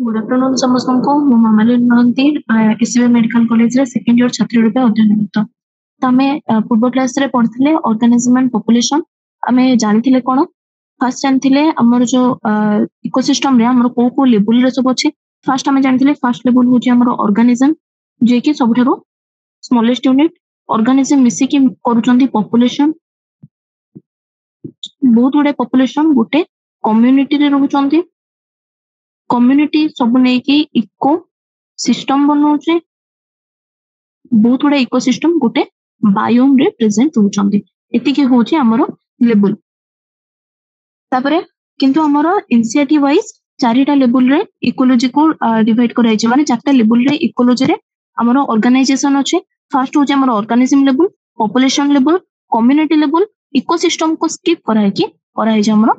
Good afternoon समस्तଙ୍କୁ ମୁଁ ମାମାଲିନ Mohanty SB medical କଲେଜରେ second year ଛାତ୍ରୀ ରୂପେ ଅଧ୍ୟୟନରତ। ତ ଆମେ ପୂର୍ବ କ୍ଲାସରେ ପଢିଥିଲେ ଅର୍ଗାନିଜମ ଆଣ୍ଡ ପପୁଲେସନ। ଆମେ ଜାଣିଥିଲେ କଣ ଫାଷ୍ଟ ଜାଣିଥିଲେ ଆମର ଯୋଉ ଇକୋସିଷ୍ଟମରେ ଆମର କୋଉ କୋଉ ଲେବୁଲରେ ସବୁ ଅଛି। ଫାଷ୍ଟ ଆମେ ଜାଣିଥିଲେ ଫାଷ୍ଟ ଲେବୁଲ ହଉଛି ଆମର ଅର୍ଗାନିଜମ, ଯିଏକି ସବୁଠାରୁ ସ୍ମଲେଷ୍ଟ ୟୁନିଟ। ଅର୍ଗାନିଜମ ମିଶିକି କରୁଛନ୍ତି ପପୁଲେସନ। ବହୁତ ଗୁଡେ ପପୁଲେସନ ଗୋଟେ କମ୍ୟୁନିଟିରେ ରହୁଛନ୍ତି। कम्युनिटी सब नहीं इको सिस्टम बनाऊे बहुत गुड़ा इको सिस्टम गोटे बायोम रे प्रेजेंट होउछंती। एतिके होची हमरो लेवल। तापरे किंतु हमरो एनसीईआरटी वाइज चारिटा लेवल रे इकोलॉजी को डिवाइड कराई छै, माने चारटा लेवल रे इकोलॉजी रे हमरो ऑर्गेनाइजेशन अछि। फर्स्ट होची हमरो organism level, population level, community level, ecosystem को स्किप कराई छै हमरो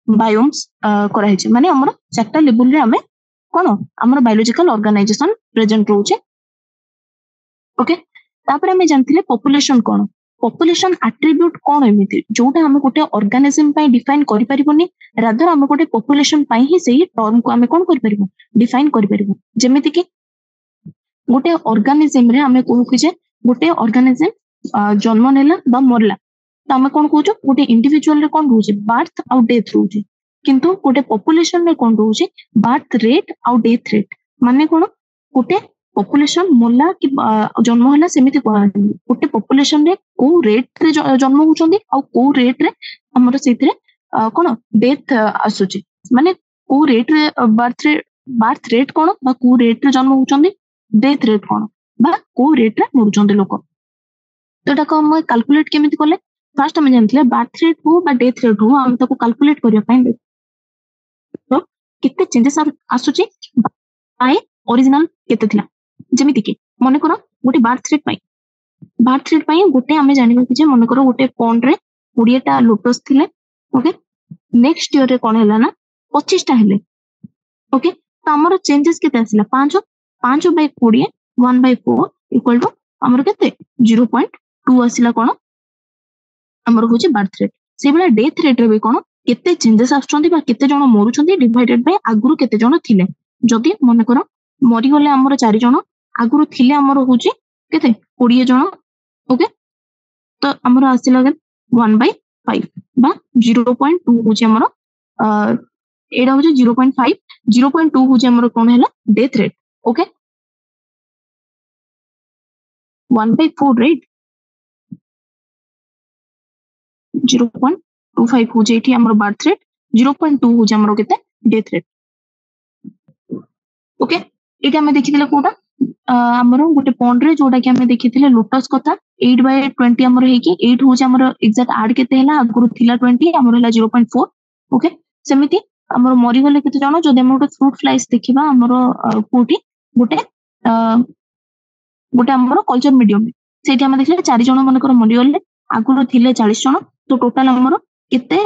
बायोम्स कराई छै। माने हमरो चारटा लेवल रे हमें कोन हमरो बायोलॉजिकल ऑर्गेनाइजेशन प्रेजेंट रहउछे। ओके, तापर हमें जानथिले पॉपुलेशन कोन, पॉपुलेशन एट्रिब्यूट कोन एमिति जोटा हम गोटे ऑर्गेनिज्म पई डिफाइन करि परिबोनी, रादर हम गोटे पॉपुलेशन पई ही सेही टर्म को हमें कोन करि परिबो डिफाइन करि परिबो। जेमिति कि गोटे ऑर्गेनिज्म रे हमें कहू कि जे गोटे ऑर्गेनिज्म जन्म नेला बा मरला तो हमें कोन कहू गोटे इंडिविजुअल रे कोन रहउछे बर्थ आउ डेथ रहउछे, किंतु गोटे पॉपुलेशन रे कोन रहउछे बर्थ रेट आउ डेथ रेट। माने कोन गोटे पॉपुलेशन मोला कि जन्म होला सेमिति कहै गोटे पॉपुलेशन रे को रेट रे जन्म होउछंदी आउ को रेट रे हमर सेतिरे कोन डेथ आसुची। माने को रेट रे बर्थ रेट कोन बा को रेट रे जन्म होउछंदी, डेथ रेट कोन बा को रेट रे मरुछंदी लोक। तो एटा को हम कैलकुलेट केमिति करले, फर्स्ट हम जानथिले बर्थ रेट हो बा डेथ रेट हो हम ताको कैलकुलेट करिया पई तो कितने चेंजेस आसुची बाय ओरिजिनल केते थिला। जेमिति कि मने करो गोटे बर्थ रेट पई गोटे हमें जानिबा कि जे मने करो गोटे पॉन्ड रे 20 टा लोटस थिले। ओके, नेक्स्ट ईयर रे कोन हैला ना 25 टा हेले। ओके, तो हमर चेंजेस केते आसिला 5 बाय 20 1 बाय 4 इक्वल टू हमर केते 0.2 आसिला। कोन हमर होची बर्थ रेट। से बेला डेथ रेट रे भी कोन केते चेंजेस आछंती बा केते जण मरुछंती डिवाइडेड बाय आगुरु केते जण थिले। जदी मने करो मरि गले हमर 4 जण, आगुरु थिले हमर होची केते 20 जण। ओके, तो हमर आसिला 1 बाय 5 बा 0.2 होची हमर एडा होची 0.5 0.2 होची हमर कोन हैला death rate. Okay, 1 by 4 right 0.25 होची एठी हमर बर्थ रेट, 0.2 होची हमर केते डेथ रेट। ओके, एटा हमें देखिथिले कोटा हमर गोटे पॉन्ड रे जोटा कि हमें देखिथिले लोटस कथा 8 बाय 20 हमर हे कि 8 होची हमर एग्जैक्ट ऐड केते हैला आगुरु थिला 20 हमर हैला 0.4। ओके, सेमिति हमर मरि गले केते जण जदि हम गोटे फ्रूट फ्लाइज देखिबा हमर कोठी गोटे हमर कल्चर मीडियम सेठी हम देखले 4 जण मन कर मरि गले, आगुरु थिले 40 जण। तो टोटल हमर केते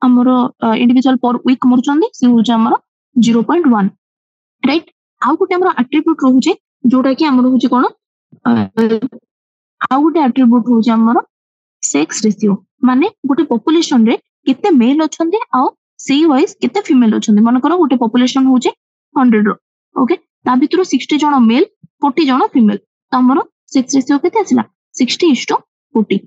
हमर इंडिविजुअल पर वीक मरुचंदी से होची हमर 0.1 राइट। आउ गोटे हमर एट्रिब्यूट रहउचे जोटा कि हमर होची कोन आउ गोटे एट्रिब्यूट होची हमर सेक्स रेशियो। माने गोटे पॉपुलेशन रे केते मेल अछंती आउ सेही वाइज केते फीमेल अछंती। मन करो गोटे पॉपुलेशन होची 100 रो। ओके, ता भितरो 60 जण मेल 40 जण फीमेल, तो हमर सेक्स रेशियो केते आसिला 60:40।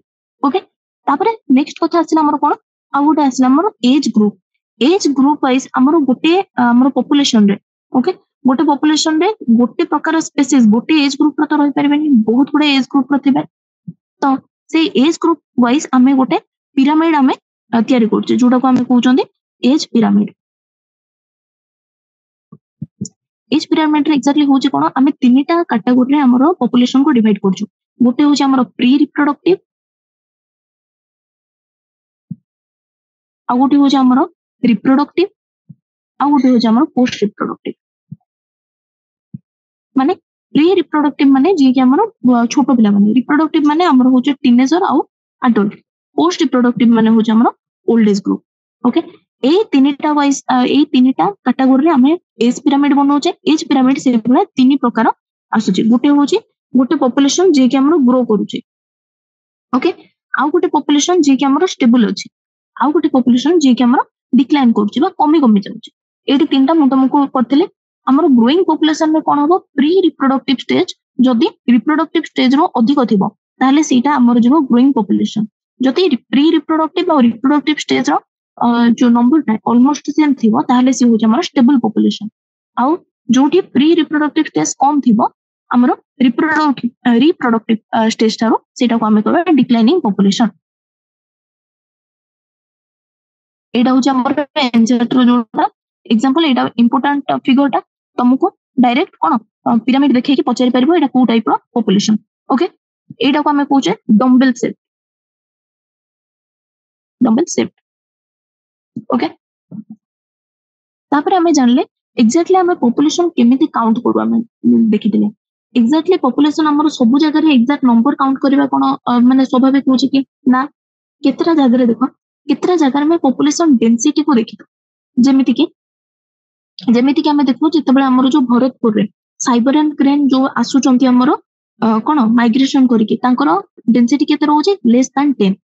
ओके, तापरे नेक्स्ट कथा आसिला हमर कोन आउ गोटे आसिला हमर एज ग्रुप वाइज हमर गोटे हमर पॉपुलेशन रे। ओके, गोटे पॉपुलेशन रे गोटे प्रकार स्पेसीज गोटे एज ग्रुप रो तो रहि परिबेनी, बहुत गुडे एज ग्रुप रो थिबे। तो से एज ग्रुप वाइज हमें गोटे पिरामिड हमें तयारी करछे जोटा को हमें कहउचंदी एज पिरामिड। एज पिरामिड रे एक्जेक्टली होची कोन हमें तीनटा कैटेगरी रे हमर पॉपुलेशन को डिवाइड करछु। गोटे होची हमर प्री रिप्रोडक्टिव, आ गोटे होची हमर रिप्रोडक्टिव, आ गोटे होची हमर पोस्ट रिप्रोडक्टिव। माने प्री रिप्रोडक्टिव माने जे कि हमर छोटो पिला माने, रिप्रोडक्टिव माने हमर होची टीनेजर आउ अडल्ट, पोस्ट रिप्रोडक्टिव माने होची हमर ओल्ड एज ग्रुप। ओके, ए तीनटा वाइज ए तीनटा कैटेगरी रे हमें एज पिरामिड बनौचे। एज पिरामिड से भला तीन प्रकार आसुची। गोटे होची गोटे पॉपुलेशन जे कि हमर ग्रो करूची। ओके, आउ गोटे पॉपुलेशन जे कि हमर स्टेबल अछि, आउ गोटे पॉपुलेशन जे कि हमर डिक्लाइन करूची बा कमी जाउची। एटी तीनटा मु तुमको करथिले हमर ग्रोइंग पॉपुलेशन में कोन हबो प्री रिप्रोडक्टिव स्टेज जदि रिप्रोडक्टिव स्टेज रो अधिक थिबो ताले सेटा हमर जो ग्रोइंग पॉपुलेशन जदि प्री रिप्रोडक्टिव और रिप्रोडक्टिव स्टेज रो जो नंबर ऑलमोस्ट सेम थिबो ताले से हो हमर स्टेबल पॉपुलेशन आउ जोठी प्री रिप्रोडक्टिव स्टेज कम थिबो हमर रिप्रोडक्टिव स्टेज तारो सेटा को हमें कहबा डिक्लाइनिंग पॉपुलेशन एटा हो हमर एनजेटर जोटा एग्जांपल एटा इंपोर्टेंट फिगर टा तुमको डायरेक्ट कोन पिरामिड देखै कि पचारि परबो एटा को टाइप रो पॉपुलेशन ओके एटा को हमें कहूचे डम्बल शेप ओके तापर हमें जानले एग्जैक्टली हमें पॉपुलेशन केमिति काउंट करू हमें देखिदिले एग्जैक्टली पॉपुलेशन हमर सब जगह रे एग्जैक्ट नंबर काउंट करबा कोन माने स्वाभाविक होची कि ना केतरा जगह रे देखो केतरा जगह में पॉपुलेशन डेंसिटी को देखि जेमिति कि हमें देखो जितेबाला हमर जो भरतपुर रे साइबेरियन क्रेन जो आसुचंती हमर कोन माइग्रेशन करिके तांकर डेंसिटी केते रहउची लेस देन 10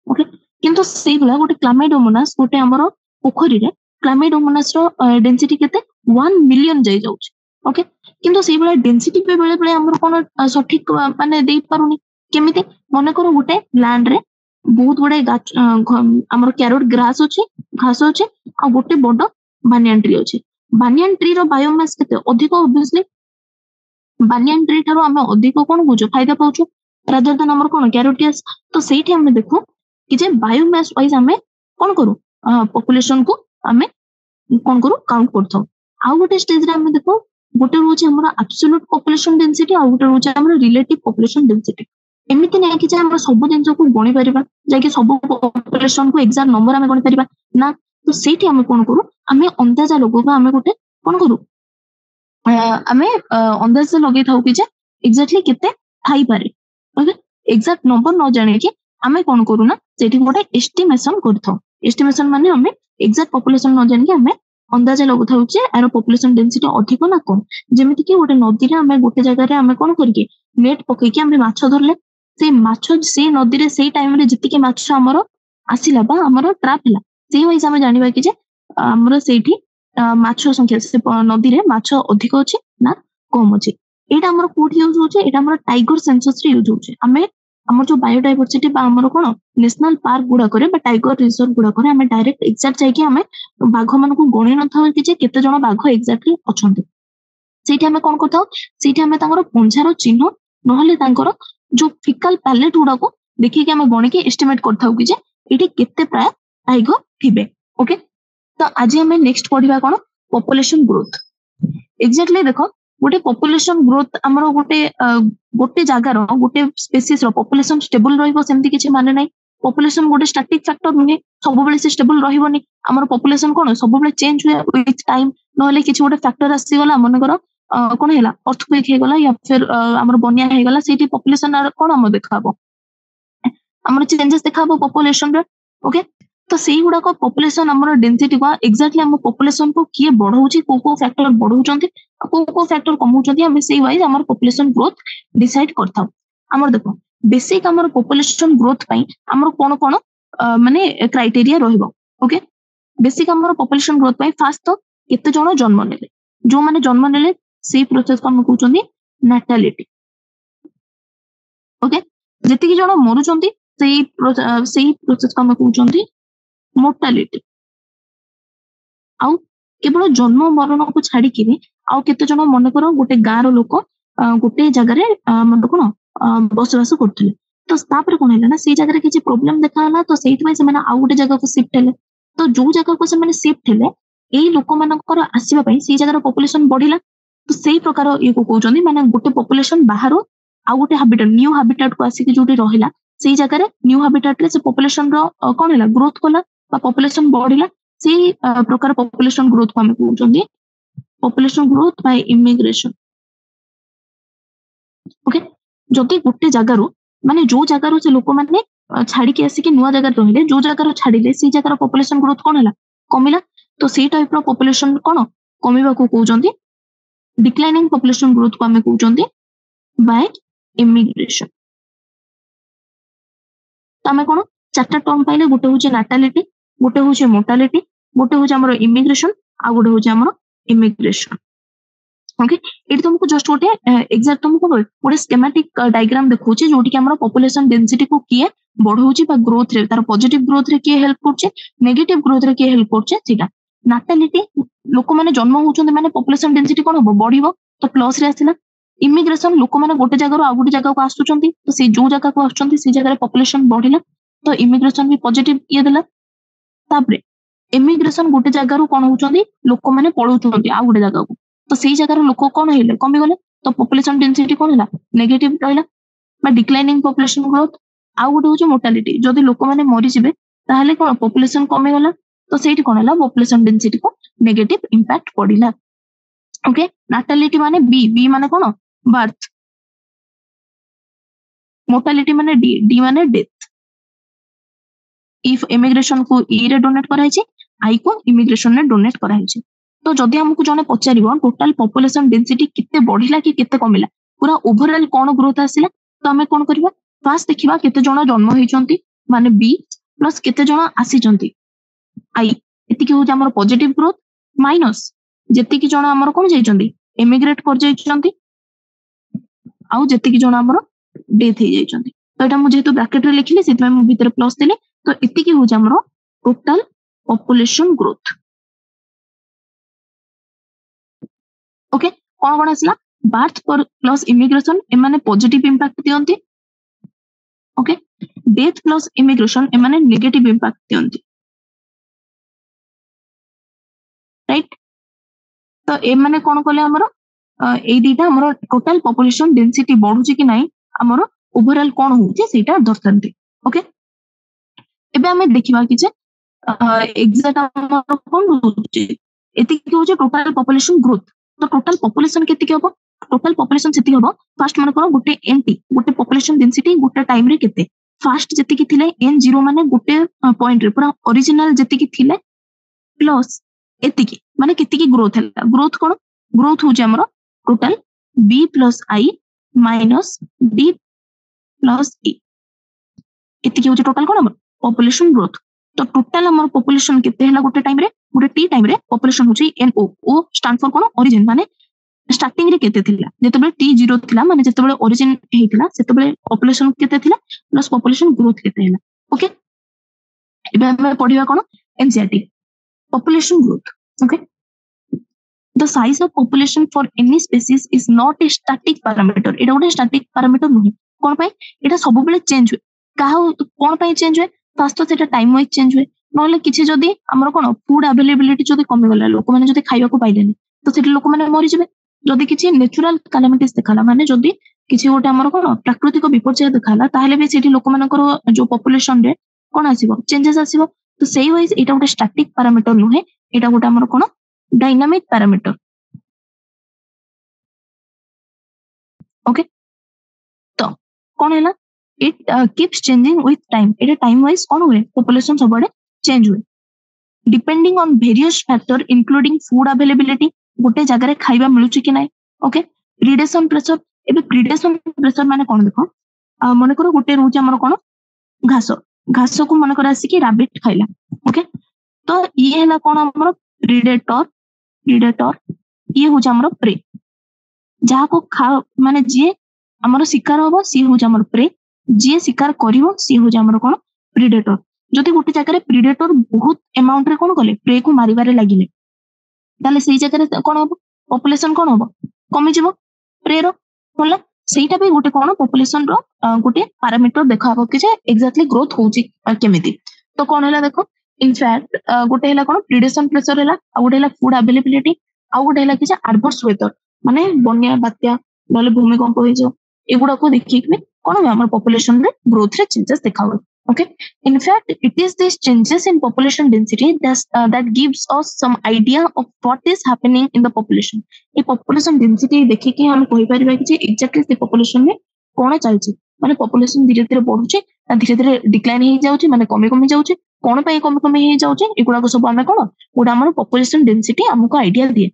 ओके किंतु सेही बला गोटे क्लामाइडोमोनास गोटे हमर पोखरी रे क्लामाइडोमोनास रो डेंसिटी केते 1 मिलियन जाई जाउची ओके किंतु सेही बला डेंसिटी पे बेले बेले हमर कोन सठिक माने देई पारुनी केमिति मने करो गोटे लैंड रे बहुत बड़े हमर कैरोट ग्रास अछि घास अछि आ गोटे बड़ बानियान ट्री अछि बानियान ट्री रो बायोमास केते अधिक ऑब्वियसली बानियान ट्री थारो हमें अधिक कोन बुझो फायदा पाउछु रादर देन हमर कोन कैरोटियस तो सेठी हमें देखो कि जे बायोमास वाइज हमें कोन करू पॉपुलेशन को हमें कोन करू काउंट करथौ आ गोटे स्टेज रे हमें देखो गोटे रोचे हमर एब्सोल्यूट पॉपुलेशन डेंसिटी आ गोटे रोचे हमर रिलेटिव पॉपुलेशन डेंसिटी एमिति नै कि जे हमर सब दिन को गणी परिबा जे कि सब पॉपुलेशन को एग्जैक्ट नंबर हमें गणी परिबा ना तो सेठी हमें कोन करू हमें अंदाजा लगोबा हमें गोटे कोन करू हमें अंदाजा लगे थाउ कि जे एग्जैक्टली केते थाई पारे ओके एग्जैक्ट नंबर न जाने कि हमें कोन करू ना सेठी गोटे एस्टिमेशन करथौ एस्टिमेशन माने हमें एग्जैक्ट पॉपुलेशन न जाने कि हमें अंदाजा लगु थाउ जे एरो पॉपुलेशन डेंसिटी अधिक ना कम जेमिति कि गोटे नदी रे हमें गोटे जगह रे हमें कोन करके नेट पकई कि हमें माछ धरले से माछ से नदी रे से टाइम रे जति के माछ हमरो आसिला बा हमरो ट्रैप हला से वाइज हमें जानिबा कि जे हमरो सेठी माछ संख्या से नदी रे माछ अधिक अछि ना कम अछि एटा हमरो कोठी यूज होचे एटा हमरो टाइगर सेंसस रे यूज होचे हमें हमर जो बायोडायवर्सिटी बा हमरो कोन नेशनल पार्क गुडा करे बा टाइगर रिजर्व गुडा करे हमें डायरेक्ट एग्जैक्ट जाय कि हमें बाघ मन को गणी न थाउ कि जे केते जण बाघ एग्जैक्टली अछंती सेठी हमें कोन करथाउ सेठी हमें तांकर पंजार चिन्ह नहले तांकर जो फिकल पैलेट गुडा को देखि कि हमें गणी के एस्टिमेट करथाउ कि जे एठी केते प्राय टाइगर थिबे ओके तो आज हमें नेक्स्ट पढ़िबा कोन पॉपुलेशन ग्रोथ एग्जैक्टली देखो गोटे पॉपुलेशन ग्रोथ हमरो गोटे जगार गोटे स्पेसीस रो पॉपुलेशन स्टेबल रहइबो सेमति किछि माने नै पॉपुलेशन गोटे स्टैटिक फैक्टर नुहे सब बेले से स्टेबल रहइबोनी हमर पॉपुलेशन कोन सब बेले चेंज हुए विथ टाइम नहले किछि गोटे फैक्टर आसी गला मन करो कोन हैला अर्थक्वेक हे गला या फिर हमर बन्या हे गला सेठी पॉपुलेशन कोन हम देखाबो हमर चेंजेस देखाबो पॉपुलेशन रे ओके तो सेही गुडा को पॉपुलेशन हमर डेंसिटी को एग्जैक्टली हम पॉपुलेशन को किए बढ़ौची को फैक्टर बढ़ौचंती को फैक्टर कमौचंती हम सेही वाइज हमर पॉपुलेशन ग्रोथ डिसाइड करथाउ हमर देखो बेसिक हमर पॉपुलेशन ग्रोथ पई हमर कोन कोन माने क्राइटेरिया रहइबो ओके बेसिक हमर पॉपुलेशन ग्रोथ पई फास्ट तो केते जण जन्म नेले जो माने जन्म नेले सेही प्रोसेस को हम कहउचंती नैटालिटी ओके जति कि जण मरुचंती सेही प्रोसेस को हम कहउचंती मोर्टालिटी आउ केवल जन्म मरण को छाड़ी कि आउ केते जण मन करो गोटे गाँव लोक गोटे जगह रे मन कोन बसवास करथले तो तापर कोन हैला ना से जगह रे किछि प्रॉब्लम देखाला तो सेहित में से माने आउ गोटे जगह को शिफ्ट हेले तो जो जगह को से माने शिफ्ट हेले एई लोक मानकर आसीबा पई से जगह रो पॉपुलेशन बढ़िला तो सेही प्रकार ये को कहउचंदी माने गोटे पॉपुलेशन बाहरो आउ गोटे हैबिटेट न्यू हैबिटेट को आसी कि जोटी रहिला सेही जगह रे न्यू हैबिटेट रे से पॉपुलेशन रो कोन हैला ग्रोथ कोला बा पॉपुलेशन बढ़िला से प्रकार पॉपुलेशन ग्रोथ को हम कहउचंदी population growth by immigration okay जति गोटे जगह रो माने जो जगह रो से लोक माने छाड़ी के आसी कि नुवा जगह रहिले जो जगह रो छाड़िले से जगह रो पॉपुलेशन ग्रोथ कोन हैला कमिला तो से टाइप रो पॉपुलेशन कोन कमिबा को कहउचंदी डिक्लाइनिंग पॉपुलेशन ग्रोथ को हम कहउचंदी बाय इमिग्रेशन तो हमें कोन चारटा टर्म पाइले गोटे होचे नैटालिटी गोटे होचे मोर्टालिटी गोटे होचे हमर इमिग्रेशन आ गोटे होची हमर इमिग्रेशन। ओके एटी तुमको जस्ट गोटे एग्जैक्ट तुमको गोटे स्कीमेटिक डायग्राम देखौची जोटी कि हमर पॉपुलेशन डेंसिटी को किए बढ़ौची बा ग्रोथ रे तार पॉजिटिव ग्रोथ रे किए हेल्प करचे नेगेटिव ग्रोथ रे किए हेल्प करचे सेटा नाटालिटी लोक माने जन्म होउचंदे माने पॉपुलेशन डेंसिटी कोन हो बढ़िबो तो प्लस रे आसिला इमिग्रेशन लोक माने गोटे जगह आ गोटे जगह को आसुचंती तो से जो जगह को आसुचंती से जगह रे पॉपुलेशन बढ़िला तो इमिग्रेशन भी पॉजिटिव ये देला तापरे इमिग्रेशन गोटे जगह रो कोन होउचंदी लोक माने पळौचंती आ गोटे जगह को तो सेई जगह लोक कोन हेले कमी गले तो पॉपुलेशन डेंसिटी कोन होला नेगेटिव रहला बा डिक्लाइनिंग पॉपुलेशन ग्रोथ आ गोटे होची मोर्टालिटी जदी लोक माने मरि जिवे ताहले कोन पॉपुलेशन कमी गला तो सेठी कोन होला पॉपुलेशन डेंसिटी को नेगेटिव इंपैक्ट पडिला। ओके नाटालिटी माने बी माने कोन बर्थ मोर्टालिटी माने डी माने डेथ इफ इमिग्रेशन को ई रे डोनेट कराई आई को इमिग्रेशन ने डोनेट कराई तो जदि हमको जने पचारिबो टोटल पॉपुलेशन डेंसिटी किते बढ़िला कि किते कमिला पूरा ओवरऑल कोन ग्रोथ आसिला तो हमें कोन करबा फास्ट देखिबा केते जण जन्म होइचंती माने बी प्लस केते जण आसीचंती आई एति कि हो हमर पॉजिटिव ग्रोथ माइनस जेति कि जण हमर कोन जाइचंती इमिग्रेट कर जाइचंती आउ जेति कि जण हमर डेथ हे जाइचंती तो एटा मु जेतु ब्रैकेट रे लिखिले सेतमे मु भीतर प्लस देले तो एति कि हो हमर टोटल पॉपुलेशन ग्रोथ। ओके कोन कोन आसला बर्थ पर प्लस इमिग्रेशन ए माने पॉजिटिव इंपैक्ट दियंती ओके डेथ प्लस इमिग्रेशन ए माने नेगेटिव इंपैक्ट दियंती राइट तो ए माने कोन कोले हमर ए दीटा हमर टोटल पॉपुलेशन डेंसिटी बढ़ुची कि नाही हमर ओवरऑल कोन होउची सेटा दर्शांती। ओके एबे हमें देखिबा कि जे एग्जैक्ट हमर कोन होउची एति कि होउची टोटल पॉपुलेशन ग्रोथ तो टोटल पॉपुलेशन केति के हो टोटल पॉपुलेशन सेति हो फर्स्ट मन करो गोटे एनटी गोटे पॉपुलेशन डेंसिटी गोटे टाइम रे केते फर्स्ट जेति कि थिले n0 माने गोटे पॉइंट रे पूरा ओरिजिनल जेति कि थिले प्लस एति कि माने केति कि ग्रोथ है ग्रोथ कोन ग्रोथ हो जे हमर total b plus i minus d plus e एति कि हो जे टोटल कोन हमर पॉपुलेशन ग्रोथ तो टोटल हमर पॉपुलेशन केते हला गोटे टाइम रे गोटे टी टाइम रे पॉपुलेशन होची NO ओ स्टैंड फॉर कोन ओरिजिन माने स्टार्टिंग रे केते थिला जेतेबेले t0 थिला माने जेतेबेले ओरिजिन हेतिला सेतेबेले पॉपुलेशन केते थिला प्लस पॉपुलेशन ग्रोथ केते हैला। ओके एबे हम पढिबा कोन NCERT population growth okay the size of population for any species is not a static parameter এটা ଗୋଟେ static parameter নুহে কোন পাই এটা सब बेले चेंज हुए काहा कोन पाई चेंज हुए फास्ट तो सेटा टाइम वाइज चेंज हुए नले किछि जदी हमर कोन फूड अवेलेबिलिटी जदी कमी गला लोक माने जदी खाइबा को पाइलेनी तो सेटा लोक माने मरि जिवे जदी किछि नेचुरल कैलामिटीज देखाला माने जदी किछि गोटे हमर कोन प्राकृतिक विपर्यय देखाला ताहले भी सेठी लोक मानकर जो पॉपुलेशन रे कोन आसीबो चेंजेस आसीबो तो सही वाइज एटा गोटे स्टैटिक पैरामीटर नुहे एटा गोटे हमर कोन डायनामिक पैरामीटर। ओके तो कोन हैला it keeps changing with time Etah time wise कोन हुए पॉपुलेशन सबडे चेंज हुए depending on various factor including food availability गोटे जगह रे खाइबा मिलुची कि नाही। ओके प्रीडेशन प्रेशर एबे प्रीडेशन प्रेशर माने कोन देखो माने करो गोटे रहउची हमर कोन घास घास को मन कर आसी कि रैबिट खाइला। ओके तो ये हैला कोन हमर प्रीडेटर प्रीडेटर ये हो हमर प्रे जहा को खा माने जे हमर शिकार होबो सी हो हमर प्रे जे शिकार करिवो सी हो हमर कोन प्रीडेटर जदि गोटे जगह रे प्रीडेटर बहुत अमाउंट रे कोन गले प्रे को मारिबारे लागिले ताले सेही जगह रे कोन होबो पॉपुलेशन कोन होबो कमी जिवो प्रे रो होला सेटा भी गोटे कोन पॉपुलेशन रो गोटे पैरामीटर देखाबो कि जे एक्जेक्टली ग्रोथ होउची केमिति तो कोन हैला देखो इनफैक्ट गोटे हैला कोन प्रीडेशन प्रेशर हैला आ गोटे हैला फूड अवेलेबिलिटी आ गोटे हैला कि जे एडवर्स वेदर माने बन्या बात्या नले भूमिकंप होई जो एगुडा को देखि कि कोन हमर पॉपुलेशन रे ग्रोथ रे चेंजेस देखाबो। Okay, in fact, it is these changes in population density that gives us some idea of what is happening in the population. ये population density देखि कि हम कहि परिबा कि exactly से population में कोन चलछि माने population धीरे धीरे बढ़ुछि धीरे धीरे डिक्लाइन हे जाउछि माने कमी कमी जाउछि कोन पई कमी कमी हे जाउछि एगुडा को सब हमें कोन ओडा हमर population density हमको आइडिया दिए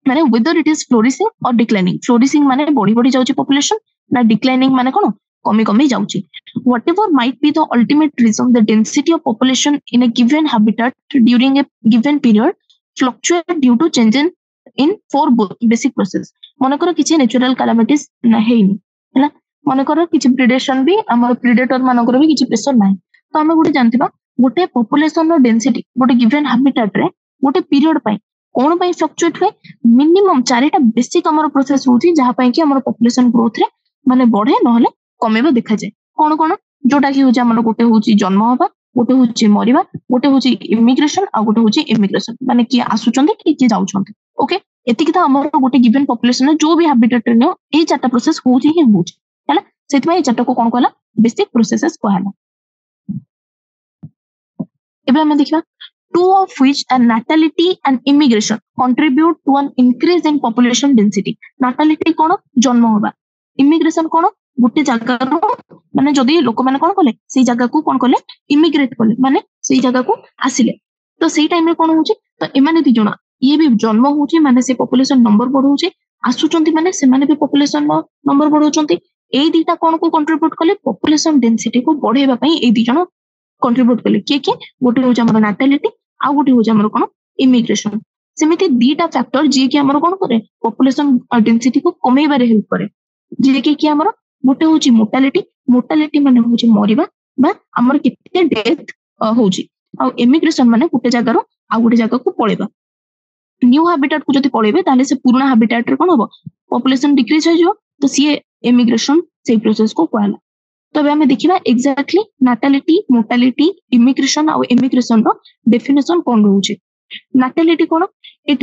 माने whether it is flourishing or declining flourishing माने बढ़ी बढ़ी जाउछि population ना declining माने कोन कमी कमी जाउछि whatever might be the ultimate reason the density of population in a given habitat during a given period fluctuate due to changes in four basic process. मनकर किछि natural calamities हेइनी हैला मनकर किछि प्रिडेशन भी हमर predator मानकर भी किछि प्रेशर नाही तो हम गोटे जानथिबा गोटे पॉपुलेशन रो डेंसिटी गोटे गिवन हैबिटेट रे गोटे पीरियड पई कोन पई फ्लक्चुएट होय मिनिमम चारिटा बेसिक हमर प्रोसेस होची जहा पई कि हमर पॉपुलेशन ग्रोथ रे माने बढ़े नहले कमेबा देखा जाय कोन कोन जोटा कि होची हमर गोटे होची जन्म होबा गोटे होची मरिबा गोटे होची इमिग्रेशन आ गोटे होची इमिग्रेशन माने कि आसुचंदी कि जाउचंदी ओके एतिक तो हमर गोटे गिवन पॉपुलेशन जो भी हैबिटेट रे ए चारटा प्रोसेस होची ही होची हैला सेति में चारटा को कोन कहला बेसिक प्रोसेसेस कहला एबे हम देखिबा two of which are natality and immigration contribute to an increase in population density natality कोन जन्म होबा immigration कोन गोटे जगह रो माने जदी लोक माने कोन कले सेही जगह को कोन कले इमिग्रेट कले माने सेही जगह को आसिले तो सेही टाइम रे कोन होची तो एमाने दी जणा ये भी जन्म होची माने से पॉपुलेशन नंबर बढ़ौची आसुचंती माने से माने भी पॉपुलेशन नंबर बढ़ौचंती एई दीटा कोन को कंट्रीब्यूट कले पॉपुलेशन डेंसिटी को बढ़ेबा पई एई दी जणा कंट्रीब्यूट कले के गोटे होची हमर नाटालिटी आ गोटे होची हमर कोन इमिग्रेशन सेमिति दीटा फैक्टर जे कि हमर कोन करे पॉपुलेशन डेंसिटी को कमेबारे हेल्प करे जे कि हमर गोटे होची मोर्टालिटी मोर्टालिटी माने होची मरिबा बा हमर केते डेथ होची आ इमिग्रेशन माने गोटे जगह रो आ गोटे जगह को पळेबा न्यू हैबिटेट को जति पळेबे ताले से पुराना हैबिटेट रे कोन होबो पॉपुलेशन डिक्रीज हो जो तो सी इमिग्रेशन से प्रोसेस को कहला तो अब हमें देखिबा एग्जैक्टली नाटालिटी मोर्टालिटी इमिग्रेशन और इमिग्रेशन रो डेफिनेशन कोन रहउची natality कोन it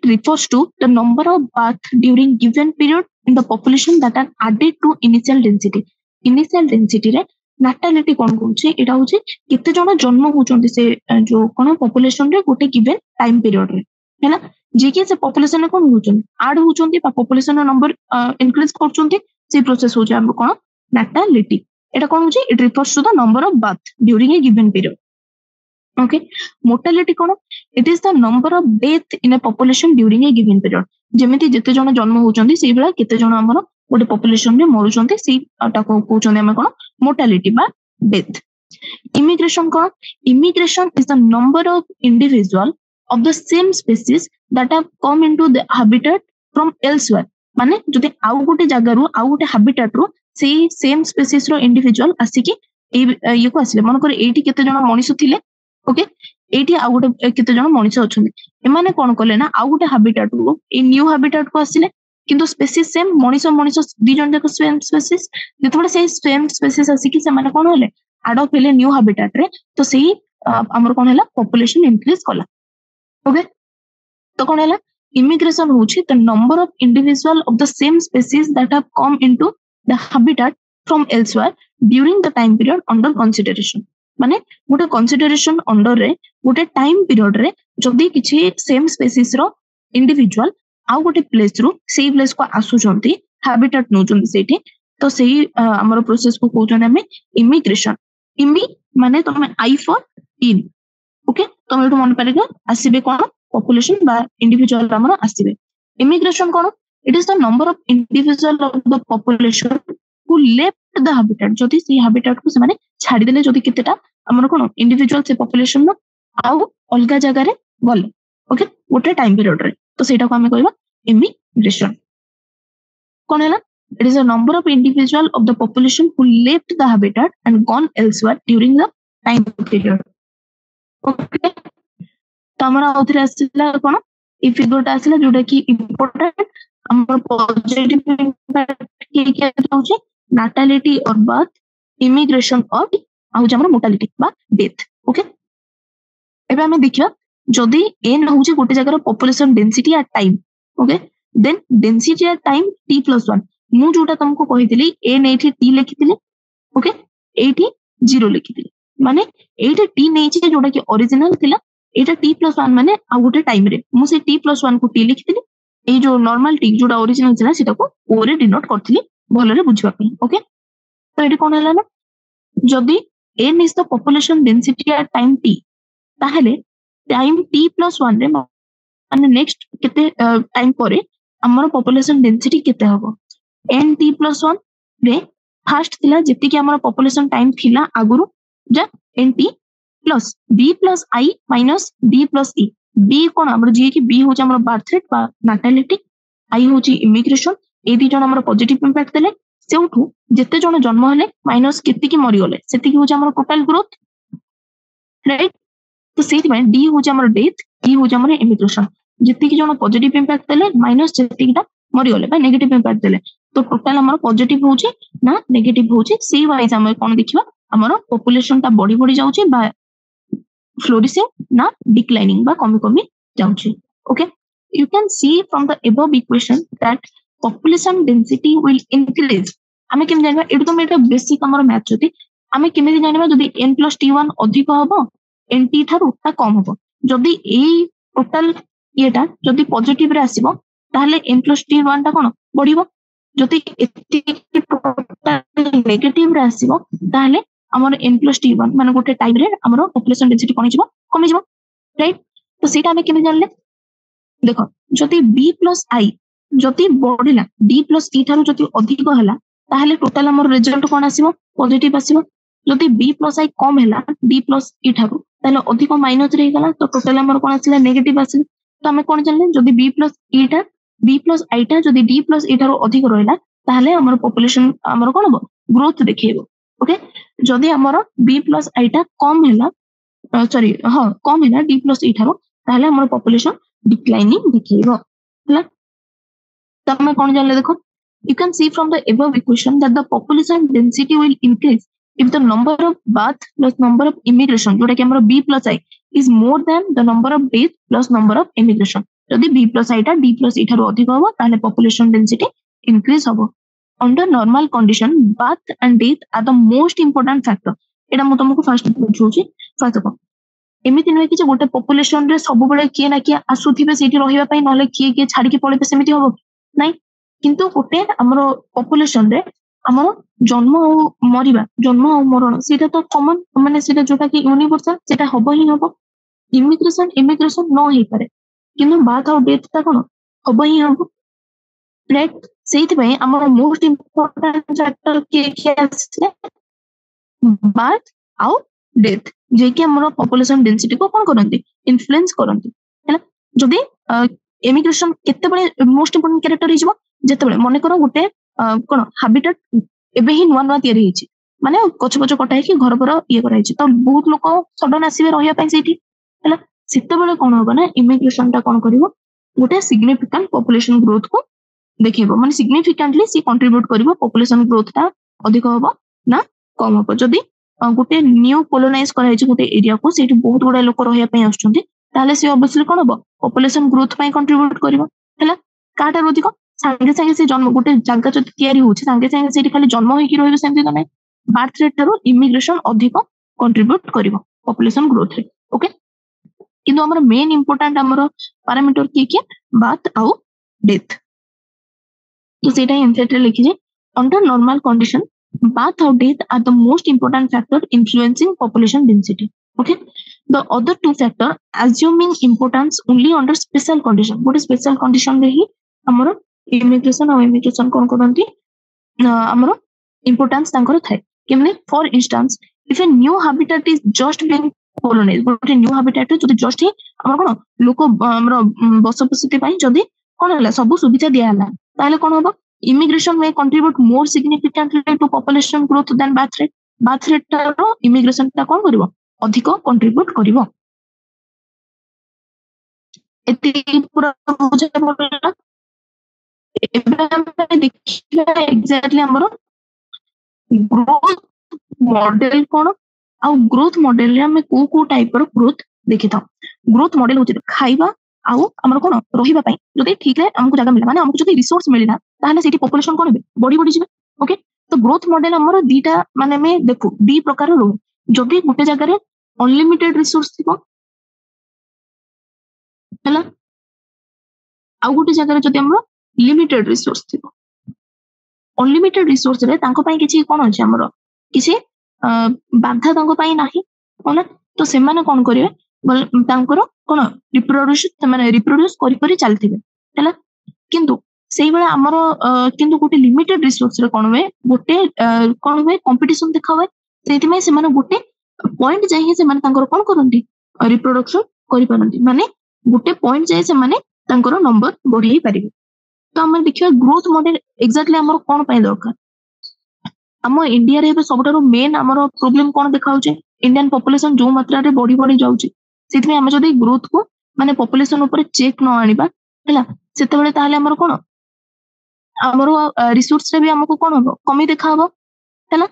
refers to the number of birth during given period in the population that are added to initial density रे natality कोन कहउची एटा होची केते जण जन्म होचंती से जो कोन population रे गोटे given time period रे हैना जे कि से population रे कोन होचंती ऐड होचंती बा population रो नंबर इंक्रीज करचंती से प्रोसेस हो जाय हम कोन natality এটা কোন হচ্ছে it refers to the number of birth during a given period okay mortality কোন it is the number of death in a population during a given period जेमिति जते जण जन्म होचंती सेही बेला केते जण हमर गोटे population रे मरुचंती सेही टाको कहउचंती हम कोन mortality बा death immigration cone immigration is the number of individual of the same species that have come into the habitat from elsewhere माने जदि आउ गोटे जगह रो आउ गोटे हैबिटेट रो सेही सेम स्पीसीज रो इंडिविजुअल आसी कि ये को आसिले मन कर एठी केते जण मनुष्य थिले ओके एठी आ गोटे केते जण मनुष्य अछंती एमाने कोन कले ना आ गोटे हैबिटेट रो ए न्यू हैबिटेट को आसिले किंतु स्पीसीज सेम मनुष्य दी जण जाक सेम स्पीसीज जेतबे से सेम स्पीसीज आसी कि से माने कोन होले अडॉप्ट हेले न्यू हैबिटेट रे तो सेही हमर कोन हला पॉपुलेशन इंक्रीज कला ओके तो कोन हला immigration होची the number of individual of the same species that have come into the habitat from elsewhere during the time period under consideration माने गोटे consideration under रे गोटे time period रे जदी किछि same species रो individual आ गोटे place रो सेही place को आसुचंती habitat नोचंती सेठी तो सेही हमर प्रोसेस को कहउछन हमें immigration इमी माने तमे I for in ओके तमे एठो मन पारेगा आसीबे कोन population by individual हमर आसीबे immigration cone it is the number of individual of the population who left the habitat जदी से habitat को से माने छाडी देले जदी केतेटा हमर कोन individual से population नो आउ अलगा जगह रे गले ओके गोटे टाइम पीरियड रे तो सेटा को हमें कहबा immigration कोन हैला it is a number of individual of the population who left the habitat and gone elsewhere during the time period okay तो हमरा उधर आसिला कोन ई फिगर ता आसिला जोटा कि इंपोर्टेंट हमर पॉजिटिव इंपैक्ट के होची नाटालिटी और बर्थ इमिग्रेशन और आ हमर मोर्टालिटी बा डेथ ओके एबे हम देखिया जदी एन होची गोटे जगह population density at time okay then density at time t+1 मु जोटा तुमको कहितली एन एठी t लिखितली ओके एठी 0 लिखितली माने एठी t नै छै जोटा कि ओरिजिनल थिला एटा t+1 माने आ गोटे टाइम रे मु से t+1 को t लिखितली ए जो नॉर्मल t जोटा ओरिजिनल थिला सेटा को o रे डिनोट करथिली भलो रे बुझबा पई ओके तो एटी कोन हला ना जदी n is the population density at time t ताहले टाइम t+1 रे माने नेक्स्ट केते टाइम परे हमर पॉपुलेशन डेंसिटी केते हबो n t+1 रे फर्स्ट थिला जेति कि हमर पॉपुलेशन टाइम थिला आगुरु जा nt plus b plus I minus d plus e बी कौन हमर जी कि बी होची हमर बर्थ रेट बा नाटालिटी आई होची इमिग्रेशन ए दी जन हमर पॉजिटिव इंपैक्ट देले सेउठू जेते जन जन्म हेले माइनस केति की मरि गले सेति की होची हमर टोटल ग्रोथ राइट तो सेति में डी होची हमर डेथ ई होची हमर इमिग्रेशन जेति की जन पॉजिटिव इंपैक्ट देले माइनस जेति की मरि गले बा नेगेटिव इंपैक्ट देले तो टोटल हमर पॉजिटिव होची ना नेगेटिव होची सी वाइज हम कोन देखिबा हमर पॉपुलेशन ता बढ़ी बढ़ी जाउची बा फ्लोरिशिंग ना डिक्लाइनिंग बा कमी कमी जाउची okay you can see from the above equation that population density will increase हमें केम जानबा एटु तो मेटा बेसिक हमर मैथ जति हमें केमे जानबा जदी n + t1 अधिक हबो nt थारु ता कम हबो जदी एई टोटल येटा जदी पॉजिटिव रे आसीबो ताहले n + t1 ता कोन बढ़िबो जदी टोटल नेगेटिव रे आसीबो ताहले हमर n + t1 माने गोटे टाइम रे हमर पॉपुलेशन डेंसिटी कोन हिजबो कमी हिजबो राइट तो सेटा हमें केमे जानले देखो जदि b + i जदि बढ़िला d + e थारु जदि अधिक हला ताहले टोटल हमर रिजल्ट कोन आसीबो पॉजिटिव आसीबो जदि b + i कम हला d + e थारु ताहले अधिक माइनस रे गला तो टोटल हमर कोन आसीला नेगेटिव आसीला तो हमें कोन जानले जदि b + i टा जदि d + e थारु अधिक रहला ताहले हमर पॉपुलेशन हमर कोन हो ग्रोथ देखैबो ओके जदि हमर b + i टा कम हला सॉरी हां कम हला d + e थारु ताहले हमर पॉपुलेशन डिक्लाइनिंग दिखेबो हला तब मैं कोन जानले देखो you can see from the above equation that the population density will increase if the number of birth plus number of immigration जोटा कि हमर b + i is more than the number of death plus number of immigration जदि b + i टा d + e थारो अधिक होबो ताले population density increase होबो under normal condition birth and death are the most important factor एटा मु तुमको first बुझौची first of एमिति नय कि गोटे पॉपुलेशन रे सब बेले किए ना किए आसुथिबे सेठी रहिबा पई नले किए किए छाडी के पळेबे सेमिति होबो नाही किंतु गोटे हमरो पॉपुलेशन रे हमरो जन्म और मरण सेटा तो कॉमन माने सेटा जोटा कि यूनिवर्सल सेटा होबो ही होबो इमिग्रेशन न होई पारे किंतु बात और डेथ ता कोन होबो ही होबो राइट सेति पई हमरो मोस्ट इंपोर्टेंट फैक्टर के आसे बात आउ डेथ जे कि हमरो पॉपुलेशन डेंसिटी को कोन करंती इन्फ्लुएंस करंती हैला जदी इमिग्रेशन केते बळे मोस्ट इंपोर्टेंट कैरेक्टर हिजबो जेते बळे मने करो गोटे कोन हैबिटेट एबे ही नवा तयारी हिची माने कछ कछ कटा है कि घर पर ये करा हिची तो बहुत लोक सडन आसीबे रहिया पई सेठी हैला सेते बळे कोन होबो ना इमिग्रेशन ता कोन करिवो गोटे सिग्निफिकेंट पॉपुलेशन ग्रोथ को देखैबो माने सिग्निफिकेंटली सी कंट्रीब्यूट करिवो पॉपुलेशन ग्रोथ ता अधिक होबो ना कम होबो जदी गोटे न्यू कोलोनाइज करा हिची गोटे एरिया को सेठी बहुत गुडा लोक रहिया पई आछुंती ताले से ऑब्वियसली कोन होबो पॉपुलेशन ग्रोथ पई कंट्रीब्यूट करिवो हैला काटा अधिक संगे संगे से जन्म गोटे जगह जति तयारी होची संगे संगे सेठी खाली जन्म होई कि रहिबे सेमति तो नै बर्थ रेट थारो इमिग्रेशन अधिक कंट्रीब्यूट करिवो पॉपुलेशन ग्रोथ रे ओके किंतु हमर मेन इंपोर्टेंट हमर पैरामीटर के बर्थ आउ डेथ तो सेटा इनसेट रे लिखि जे under normal condition birth or death are the most important factor influencing population density okay the other two factor assuming importance only under special condition what is special condition रे ही हमरो immigration कोन करंती हमरो importance तांकर थाए केमने for instance if a new habitat is just being colonized but a new habitat जदी just ही हमर कोन लोक हमरो बसपसिते पई जदी कोन हला सब सुविधा दिया हला ताले कोन होबो immigration may contribute more significantly to population growth than birth rate row immigration ता कोन करिवो अधिक कंट्रीब्यूट करिवो एति पूरा बुझे पड़ला एबे हम देखिला एग्जैक्टली हमरो ग्रोथ मॉडल कोन आ ग्रोथ मॉडल रे हम को टाइप रो ग्रोथ देखिता ग्रोथ मॉडल होची खाइबा आउ हमर कोन रहिबा पई जदी ठीक है हमको जगह मिला माने हमको जदी रिसोर्स मिलिना ताहले सेठी पॉपुलेशन कोन बे बड़ी बड़ी जिबे ओके तो ग्रोथ मॉडल हमर दीटा माने में देखो दी प्रकार रो जदी गुटे जगह रे अनलिमिटेड रिसोर्स थिबो हला आउ गुटे जगह रे जदी हमर लिमिटेड रिसोर्स थिबो अनलिमिटेड रिसोर्स रे तांको पई किछि कोन अछि हमर किछि बाधा तांको पई नाही होला तो से माने कोन करिवे तांकर कोन रिप्रोड्यूस करि करि चलथिबे हैला किंतु सेही बेला हमर किंतु गोटे लिमिटेड रिसोर्स रे कोन होय गोटे कोन होय कंपटीशन देखा होय सेति में से माने गोटे पॉइंट जाई से माने तांकर कोन करंती रिप्रोडक्शन करि पारंती माने गोटे पॉइंट जाए से माने तांकर नंबर बढ़ाई पारिबे। तो आम देखिए ग्रोथ मॉडल एक्जाक्टली आमर कौन पाई दरकार आम इंडिया रे सबुठारु मेन आमर प्रोब्लेम कौन देखाउचे इंडियन पॉपुलेशन जो मात्रा रे बढ़ी बढ़ी जाउची सेति आम जदी ग्रोथ को माने पॉपुलेशन ऊपर चेक न आनिबा हैला सेतेबेले ताहाले आमर कोन आमर रिसोर्स रे भी हमको कोन हो कमी देखा हबो हैला।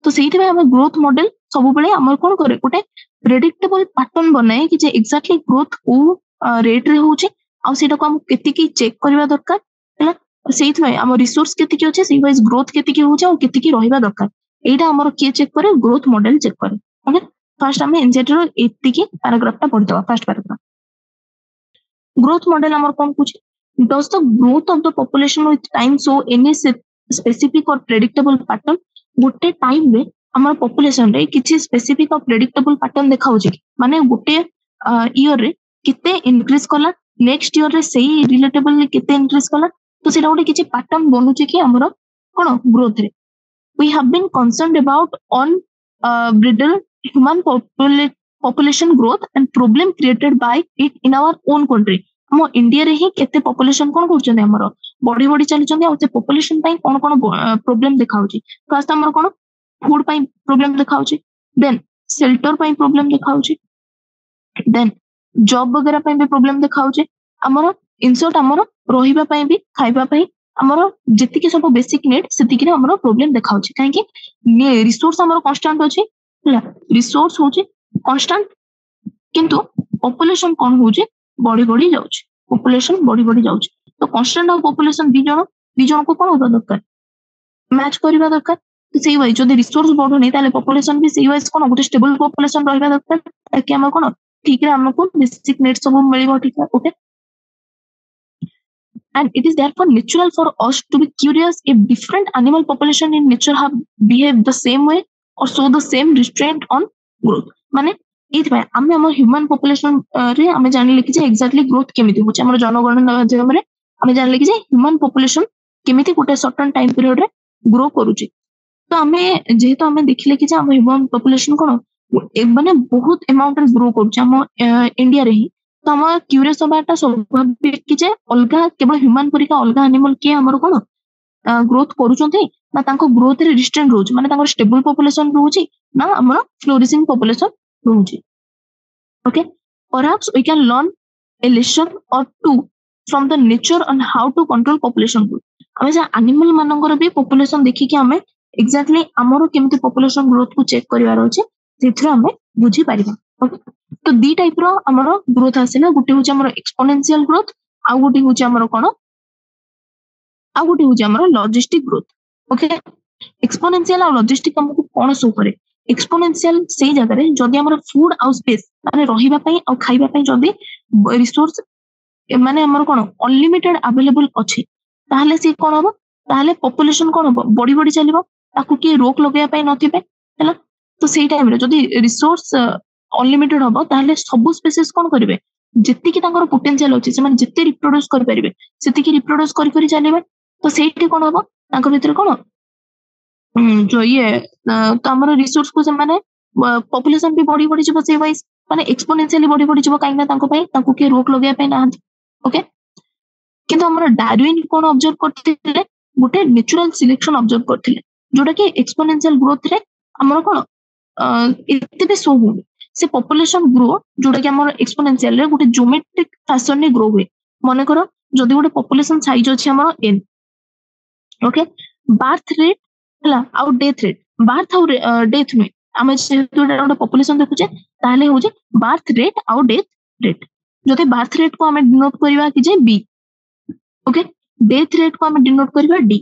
तो सेति में हम ग्रोथ मॉडल सब बेले आमर कोन करे गोटे प्रेडिक्टेबल पैटर्न बनाए कि जे एक्जाक्टली ग्रोथ को रेट रे होची आ सेटा को हम केति की चेक करबा दरकार हैला। सेति में हम रिसोर्स केति की होचे सेहि वाइज ग्रोथ केति की होचे आ केति की रहिबा दरकार एटा हमर के चेक करे ग्रोथ मॉडल चेक करे। ओके फर्स्ट हम एनजेड रो एति की पैराग्राफ ता पढि दवा फर्स्ट पैराग्राफ ग्रोथ मॉडल हमर कोन पूछे does the growth of the population with time show any specific or predictable pattern गोटे टाइम रे हमर पॉपुलेशन रे किछि स्पेसिफिक और प्रेडिक्टेबल पैटर्न देखाउछि माने गोटे ईयर रे किते इंक्रीज कला नेक्स्ट ईयर रे सेही रिलेटेबल किते इंक्रीज कला तो सेटा गोटे किछि पैटर्न बनुछि कि हमर कोन ग्रोथ रे we have been concerned about on brittle human population growth and problem created by it in our own country हम इंडिया रे ही केते पॉपुलेशन कोन करछन हमर बॉडी बॉडी चलछन आ से पॉपुलेशन पई कोन कोन प्रॉब्लम देखाउछि फर्स्ट हमर कोन फूड पई प्रॉब्लम देखाउछि देन शेल्टर पई प्रॉब्लम देखाउछि देन जॉब वगैरह पई भी प्रॉब्लम देखाउछि हमर इनसर्ट हमर रहिबा पई भी खाइबा पई हमर जति के सब बेसिक नीड सेति के हमर प्रॉब्लम देखाउछि काहे कि रिसोर्स हमर कांस्टेंट अछि रिसोर्स होछि कांस्टेंट किंतु पॉपुलेशन कोन होछि बढ़ी बढ़ी जाउछि पॉपुलेशन बढ़ी बढ़ी जाउछि तो कांस्टेंट और पॉपुलेशन दी जण को कोन होबा दरकार मैच करबा दरकार तो सेही वाइज जदी रिसोर्स बढ़ो नै ताले पॉपुलेशन भी सेही वाइज कोन गोटे स्टेबल पॉपुलेशन रहबा दरकार ताकि हमर कोन ठीक रे हमको बेसिक नीड सब मिलिबो ठीक है okay and it is therefore natural for us to be curious if different animal population in nature have behaved the same way or show the same restraint on growth माने एथि आमे हमर human population रे आमे जानले कि जे exactly growth केमिति होचे हमर जनगणना माध्यम रे आमे जानले कि जे ह्यूमन पॉपुलेशन केमिति गोटे सर्टेन टाइम पीरियड रे ग्रो करूची तो आमे जेहेतु आमे देखिले कि जे हम ह्यूमन पॉपुलेशन कोन माने बहुत अमाउंट रे ग्रो करूची हम इंडिया रे ही तो हम क्यूरियस होबाटा स्वाभाविक कि जे अलगा केवल ह्यूमन परिका अलगा एनिमल के हमर कोन ग्रोथ करूचंती ना तांको ग्रोथ रे रिस्ट्रेंट रोज माने तांको स्टेबल पॉपुलेशन रोची ना हमर फ्लोरिशिंग पॉपुलेशन रोची okay perhaps we can learn a lesson or two from the nature on how to control population growth हमें जे एनिमल मानकर भी पॉपुलेशन देखि कि हमें एक्जेक्टली हमरो केमते पॉपुलेशन ग्रोथ को चेक करिवार अछि सेथरो हमें बुझी पारिबा ओके तो दी टाइप रो हमरो ग्रोथ आसेला गुटे होचे हमरो एक्सपोनेंशियल ग्रोथ आ गुटे होचे हमरो कोन आ गुटे होचे हमरो लॉजिस्टिक ग्रोथ ओके एक्सपोनेंशियल आ लॉजिस्टिक हमको कोन सो करे एक्सपोनेंशियल से जगह रे जदी हमर फूड आउ स्पेस माने रहिबा पई आ खाइबा पई जदी रिसोर्स माने हमर कोन अनलिमिटेड अवेलेबल अछि ताहले से कोन हो ताहले पॉपुलेशन कोन हो बड़ी बड़ी चलिबो ताकू के रोक लगेया पई नथिबे हैला तो सेही टाइम रे जदी रिसोर्स अनलिमिटेड हो ताहले सब स्पीसीज कोन करिवे जति कि तांकर पोटेंशियल अछि से माने जति रिप्रोड्यूस कर परिबे सेति कि रिप्रोड्यूस करि चलिबे तो सेठी कोन हो तांकर भीतर कोन जो ये तो हमर रिसोर्स को से माने पॉपुलेशन भी बढ़ी बढ़ी जब से वाइज माने एक्सपोनेंशियली बढ़ी बढ़ी जब काइना तांको पई तांको के रोक लगेया पई ना ओके किंतु हमर डार्विन कोन ऑब्जर्व करथिले गोटे नेचुरल सिलेक्शन ऑब्जर्व करथिले जोटा कि एक्सपोनेंशियल ग्रोथ रे हमर कोन एते बे सो हो से पॉपुलेशन ग्रो जोटा कि हमर एक्सपोनेंशियल रे गोटे ज्योमेट्रिक फैशन रे ग्रो हुए माने करो जदी गोटे पॉपुलेशन साइज अछि हमर n ओके बर्थ रेट हला आउ डेथ रेट बर्थ आउ डेथ में आमे जेतु गोटे पॉपुलेशन देखुचे ताले होजे बर्थ रेट आउ डेथ रेट जते बर्थ रेट को हमें डिनोट करबा कि जे b ओके डेथ रेट को हमें डिनोट करबा d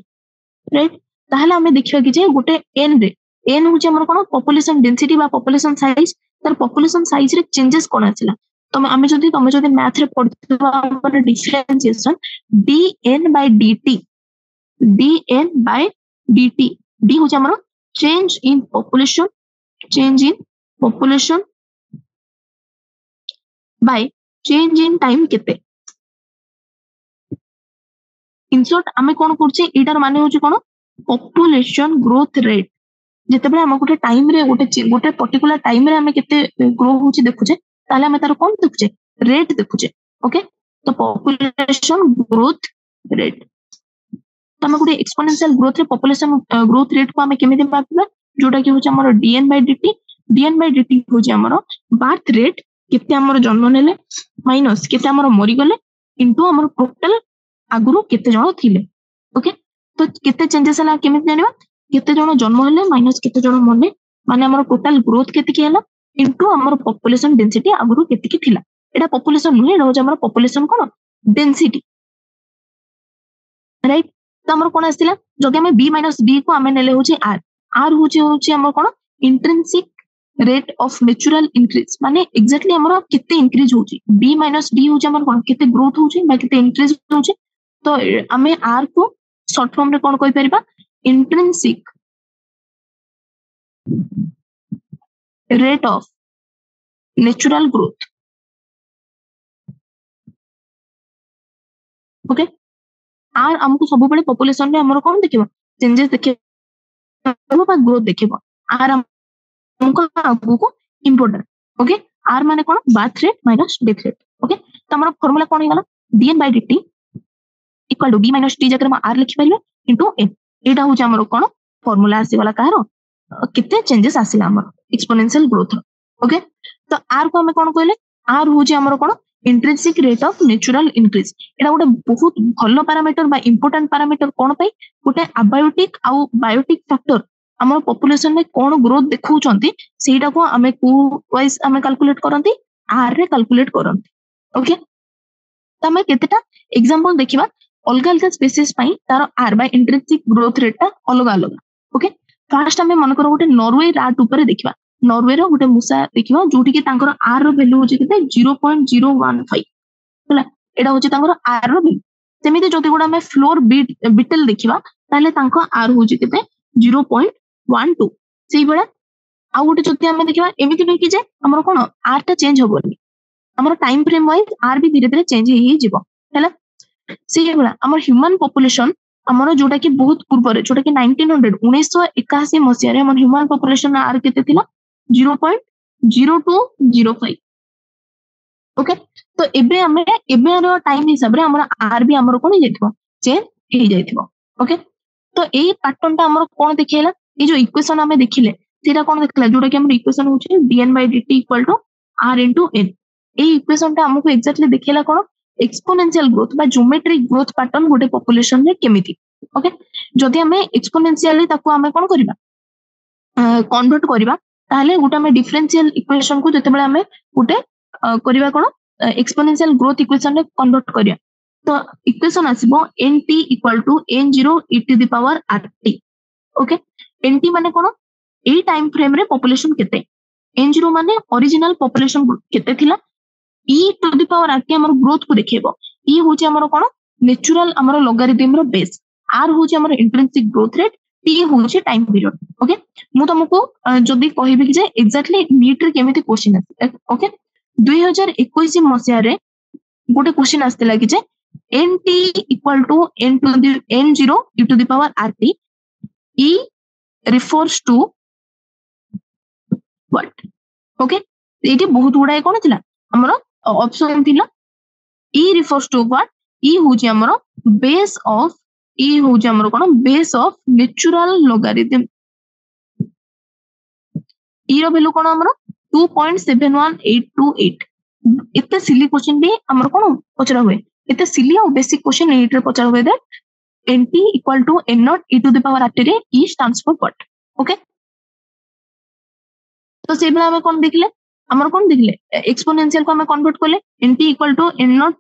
राइट ताले हमें देखिबा कि जे गोटे n रे n होचे हमर कोन पॉपुलेशन डेंसिटी बा पॉपुलेशन साइज तर पॉपुलेशन साइज रे चेंजेस कोन आछला तो हमें जदी मैथ रे पढिबा हमर differentiation dn by dt d होचे हमर change in population by change in time केते इन शॉर्ट आमे कोन करछे एटार माने होचे कोन पॉपुलेशन ग्रोथ रेट जते बेले हम गोटे टाइम रे गोटे पर्टिकुलर टाइम रे हम केते ग्रो होची देखुचे ताले हम तार कोन देखुचे रेट देखुचे ओके तो पॉपुलेशन ग्रोथ रेट तो हम गोटे एक्सपोनेंशियल ग्रोथ रे पॉपुलेशन ग्रोथ रेट को हमें केमिति मापिबा जोटा कि होचे हमर dn by dt होचे हमर बर्थ रेट केते हमर जन्म नेले माइनस केते हमर मरि गले इनटू हमर टोटल आगुरु केते जण थिले ओके तो केते चेंजेस हला केमिति जानिबा केते जण जन्म हेले माइनस केते जण मरले माने हमर टोटल ग्रोथ केते की हला इनटू हमर पॉपुलेशन डेंसिटी आगुरु केते की थिला एटा पॉपुलेशन नुहे एटा होचे हमर पॉपुलेशन कोन डेंसिटी राइट तो हमर कोन आसिला जदि हमें b माइनस d को हमें नेले होचे r होचे हमर कोन intrinsic rate of natural increase माने एग्जैक्टली हमर केते इंक्रीज होची b माइनस d होचे हमर कोन केते ग्रोथ होची बा केते इंक्रीज होची तो हमें r को शॉर्ट फॉर्म रे कोन कहि परिबा intrinsic rate of natural growth okay आर हमको सब बेले पॉपुलेशन रे हमर कोन देखिबो चेंजेस देखिबो बा ग्रोथ देखिबो आर हमको आगु को इंपोर्टेंट ओके आर माने कोन birth rate minus death rate okay तो हमर फार्मूला कोन हेगला dn by dt equal to b माइनस t जकर हम r लिखि परिबे इनटू n एटा होचे हमर कोन फार्मूला आसी वाला कारो कितने चेंजेस आसिला हमर एक्सपोनेंशियल ग्रोथ ओके तो r को हम कोन कहले r होचे हमर कोन intrinsic rate of natural increase एटा गोटे बहुत भलो पैरामीटर बा इंपोर्टेंट पैरामीटर कोन पई गोटे अबायोटिक आ बायोटिक फैक्टर हमर पॉपुलेशन में कोन ग्रोथ देखौचंती सेटा को हमें को वाइज हमें कैलकुलेट करंती r रे कैलकुलेट करंती ओके तो हमें केतेटा एग्जांपल देखिबा अलग अलग स्पीसीज पई तार r by intrinsic growth rate ता अलग अलग ओके फर्स्ट हमें मन करो गोटे नॉर्वे राट ऊपर देखिबा नॉर्वे रो गोटे मुसा देखिबा जोटी के तांकर r रो वैल्यू होची केते 0.015 हला एडा होची तांकर r रो वैल्यू सेमिते जोटी गोडा हमें फ्लोर बीटल देखिबा ताले तांको r होची केते 0.12 सेही बडा आ गोटे जोटी हमें देखिबा एमिति नै कि जे हमर कोन r ता चेंज होबोनी हमर टाइम फ्रेम वाइज r भी धीरे धीरे चेंज ही जिवो हला सेही बडा हमर ह्यूमन पॉपुलेशन हमर जोटा कि बहुत पूर्व रे जोटा कि 1981 मसिया रे हमर ह्यूमन पॉपुलेशन r केते थिला 0.0205 ओके तो एबे हमें एबे रो टाइम हिसाब रे हमर r भी हमर कोन जेथिबो चेंज हे जेथिबो ओके तो एई पैटर्न ता हमर कोन देखैला ए जो इक्वेशन हमें देखिले सेटा कोन देखला जोटा कि हमर इक्वेशन होचे dn by dt = r into n A equation ता हमको एग्जैक्टली देखैला कोन एक्सपोनेंशियल ग्रोथ बा ज्योमेट्रिक ग्रोथ पैटर्न गोटे पॉपुलेशन रे केमिति ओके जदि हमें एक्सपोनेंशियली ताको हमें कोन करिबा कन्वर्ट करिबा ताले गोटे हमें डिफरेंशियल इक्वेशन को जते बेले हमें गोटे करिबा कोन एक्सपोनेंशियल ग्रोथ इक्वेशन रे कन्वर्ट करिया तो इक्वेशन आसीबो nt = n0 e to the power rt ओके nt माने कोन ए टाइम फ्रेम रे पॉपुलेशन केते n0 माने ओरिजिनल पॉपुलेशन केते थिला e to the power rt हमर ग्रोथ को देखिबो e होचे हमर कोन नेचुरल हमर लोगारिथम रो बेस r होचे हमर इंट्रिंसिक ग्रोथ रेट t होचे टाइम पीरियड ओके मु तुमको जदी कहिबे कि जे एग्जैक्टली नीट रे केमिति क्वेश्चन है ओके 2021 मसिया रे गोटे क्वेश्चन आस्तेला कि जे nt = n to the n0 e to the power rt e refers to what okay eighty बहुत गुडा कोन थिला हमर ऑप्शन थिला e refers to what e होची हमर बेस ऑफ e होची हमर कोन base of natural logarithm e रो वैल्यू कोन हमर 2.71828 इते सिली क्वेश्चन भी हमर कोन पचरा हुए इते सिली और बेसिक क्वेश्चन नीट रे पचरा हुए that nt = n0 e to the power rt रे e stands for what okay तो से बेला हमें कोन देखले हमर कोन देखले एक्सपोनेंशियल को हमें कन्वर्ट करले nt = n0